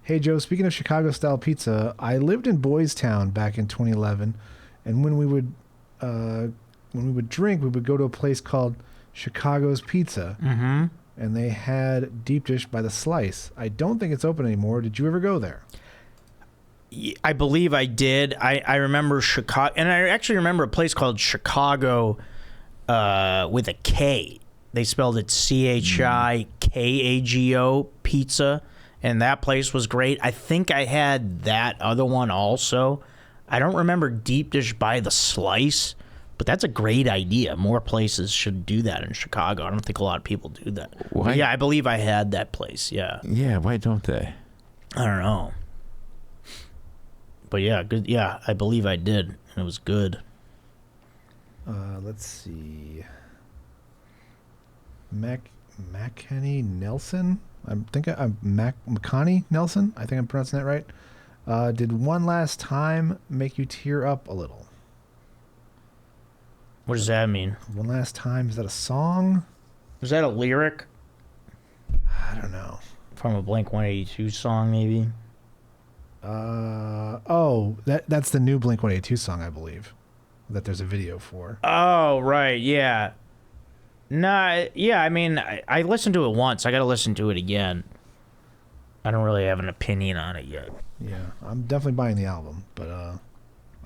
"Hey Joe, speaking of Chicago-style pizza, I lived in Boys Town back in 2011, and when we would drink, we would go to a place called Chicago's Pizza, Mm-hmm. and they had deep dish by the slice. I don't think it's open anymore. Did you ever go there?" I believe I did. I remember Chicago, and I actually remember a place called Chicago with a K. They spelled it Chikago Pizza, and that place was great. I think I had that other one also. I don't remember deep dish by the slice, but that's a great idea. More places should do that in Chicago. I don't think a lot of people do that. Why? But yeah, I believe I had that place. Yeah. Yeah, why don't they? I don't know. But yeah, good. Yeah, I believe I did, and it was good. Let's see. McKenny Nelson? I'm McConnie Nelson? I think I'm pronouncing that right. Did One Last Time make you tear up a little? What does that mean? One Last Time, is that a song? Was that a lyric I don't know. from a Blink-182 song, maybe? That's the new Blink-182 song, I believe, that there's a video for. Oh, right, yeah. Nah, yeah, I mean, I listened to it once. I got to listen to it again. I don't really have an opinion on it yet. Yeah, I'm definitely buying the album, but I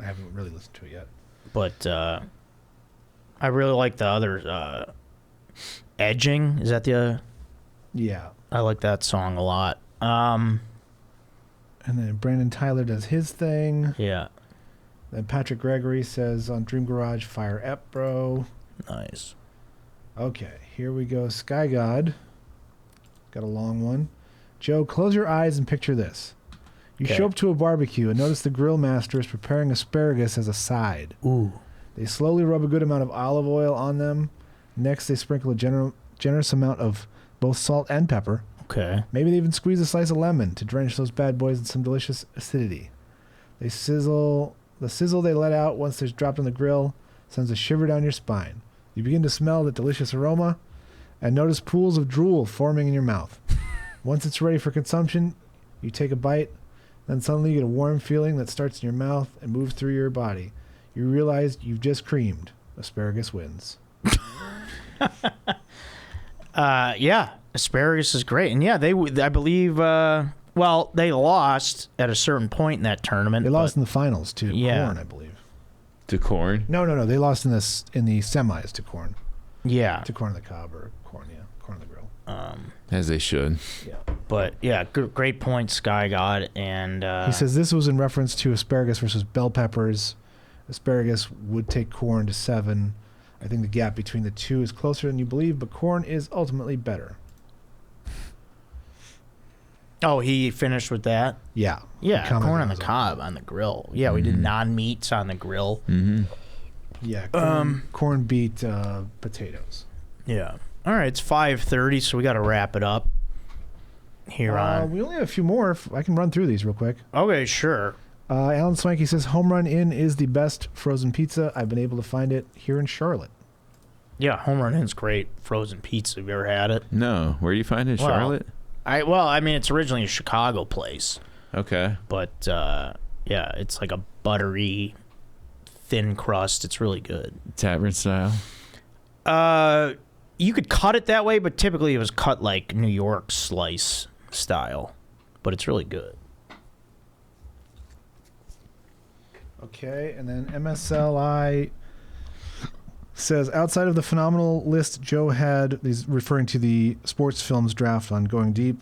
haven't really listened to it yet. But I really like the other, Edging. Is that the... Yeah. I like that song a lot. And then Brandon Tyler does his thing. Yeah, Then Patrick Gregory says on Dream Garage, "Fire Ep, bro." nice. Okay, here we go. Sky God. Got a long one. Joe, close your eyes and picture this. You Okay. show up to a barbecue and notice the grill master is preparing asparagus as a side. Ooh. They slowly rub a good amount of olive oil on them. Next, they sprinkle a generous amount of both salt and pepper. Okay. Maybe they even squeeze a slice of lemon to drench those bad boys in some delicious acidity. The sizzle they let out once they're dropped on the grill sends a shiver down your spine. You begin to smell that delicious aroma and notice pools of drool forming in your mouth. Once it's ready for consumption, you take a bite, then suddenly you get a warm feeling that starts in your mouth and moves through your body. You realize you've just creamed. Asparagus wins. Yeah, asparagus is great, and yeah, I believe. Well, they lost at a certain point in that tournament. They lost in the finals to Yeah. Korn, I believe. To corn? No. They lost in the semis to Korn. Yeah, To Corn on the Cob or Corn on the Grill. As they should. Yeah. but yeah, great point, Sky God, and He says this was in reference to asparagus versus bell peppers. Asparagus would take Corn to 7. I think the gap between the two is closer than you believe, but Corn is ultimately better. oh, he finished with that. Yeah. Yeah, He commented corn on the his own. cob on the grill. Yeah, we did non-meats on the grill. Mm-hmm. Yeah. Corn beat potatoes. Yeah. All right, it's 5:30, so we got to wrap it up here on. We only have a few more. If I can run through these real quick. Okay, sure. Alan Swanky says Home Run Inn is the best frozen pizza. I've been able to find it here in Charlotte. Yeah, Home Run Inn's great frozen pizza. Have you ever had it? No. Where do you find it? Well, Charlotte? I mean, it's originally a Chicago place, Okay. but yeah, it's like a buttery, thin crust. It's really good. Tavern style? You could cut it that way, but typically it was cut like New York slice style. But it's really good. Okay, and then MSLI says outside of the phenomenal list Joe had, these referring to the sports films draft on Going Deep,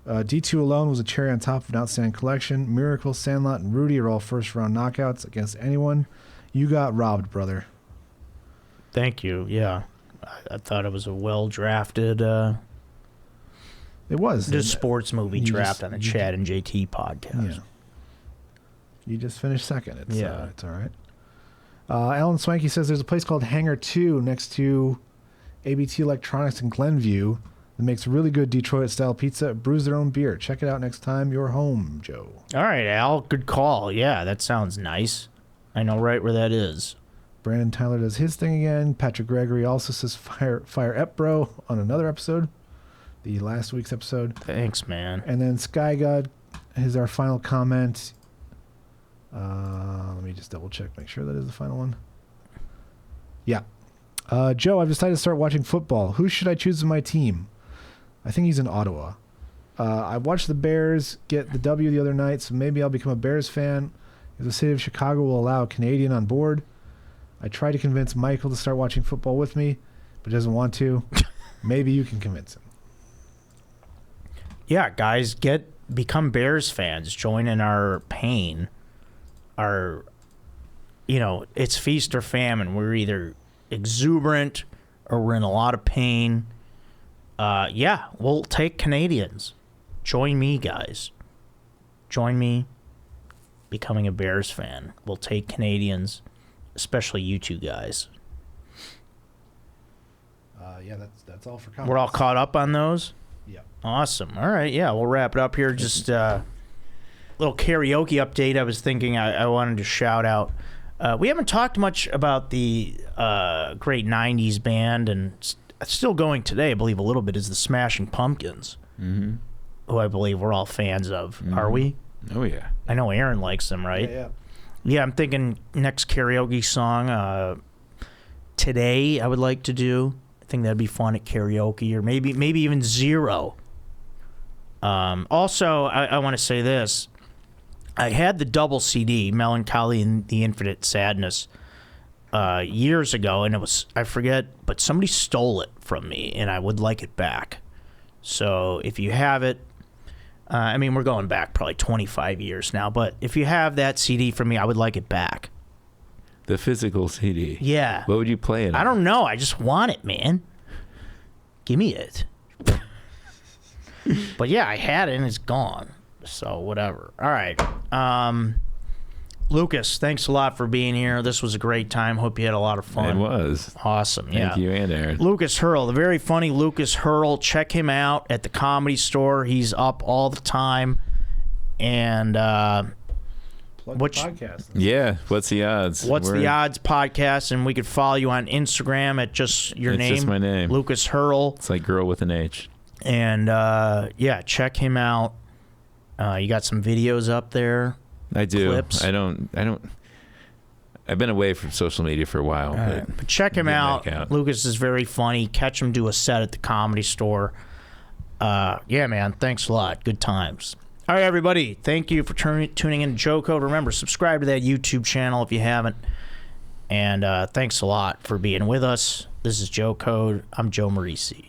D2 alone was a cherry on top of an outstanding collection. Miracle, Sandlot, and Rudy are all first round knockouts against anyone. You got robbed, brother. Thank you. Yeah, I thought it was a well drafted It was. just sports movie You draft just- on the you Chad and JT podcast. Yeah. You just finished second. It's, Yeah. it's all right. Alan Swanky says there's a place called Hangar 2 next to ABT Electronics in Glenview that makes really good Detroit-style pizza, brews their own beer. Check it out next time you're home, Joe. All right, Al. Good call. Yeah, that sounds nice. I know right where that is. Brandon Tyler does his thing again. Patrick Gregory also says fire Ep Bro on another episode, the last week's episode. Thanks, man. And then Sky God is our final comment. Let me just double check, make sure that is the final one. Yeah. Joe, I've decided to start watching football. Who should I choose as my team? I think he's in Ottawa. I watched the Bears get the W the other night, so maybe I'll become a Bears fan if the city of Chicago will allow a Canadian on board. I tried to convince Michael to start watching football with me, but doesn't want to. Maybe you can convince him. Yeah, guys, become Bears fans. Join in our pain. It's feast or famine. We're either exuberant or we're in a lot of pain. Yeah, we'll take Canadians. Join me, guys. Join me becoming a Bears fan. We'll take Canadians. Especially you two guys. Yeah, that's all for comments. We're all caught up on those? Yeah. Awesome. All right, yeah, we'll wrap it up here. Just a little karaoke update. I was thinking I wanted to shout out. We haven't talked much about the great 90s band, and still going today, I believe a little bit, is the Smashing Pumpkins, who I believe we're all fans of. Are we? Oh, yeah. I know Aaron likes them, right? Yeah. Yeah, I'm thinking next karaoke song today I would like to do. I think that'd be fun at karaoke, or maybe even Zero. Also, I want to say this. I had the double CD, Melancholy and the Infinite Sadness, years ago, and I forget, but somebody stole it from me, and I would like it back. So if you have it, we're going back probably 25 years now, but if you have that CD from me, I would like it back. The physical CD? Yeah. What would you play it on? I don't know. I just want it, man. Give me it. But yeah, I had it and it's gone. So whatever. All right. Lucas, thanks a lot for being here. This was a great time. Hope you had a lot of fun. It was. Awesome. Yeah. Thank you and Aaron. Lucas Hirl, the very funny Lucas Hirl. Check him out at the Comedy Store. He's up all the time. And Plug the podcast. Yeah. What's the odds? What's the odds podcast? And we could follow you on Instagram at just your name. It's just my name. Lucas Hirl. It's like girl with an H. And yeah, check him out. You got some videos up there. I do. Clips. I don't. I've been away from social media for a while. But check him out. Lucas is very funny. Catch him do a set at the Comedy Store. Yeah, man. Thanks a lot. Good times. All right, everybody. Thank you for tuning in to Joe Code. Remember, subscribe to that YouTube channel if you haven't. And thanks a lot for being with us. This is Joe Code. I'm Joe Marrese.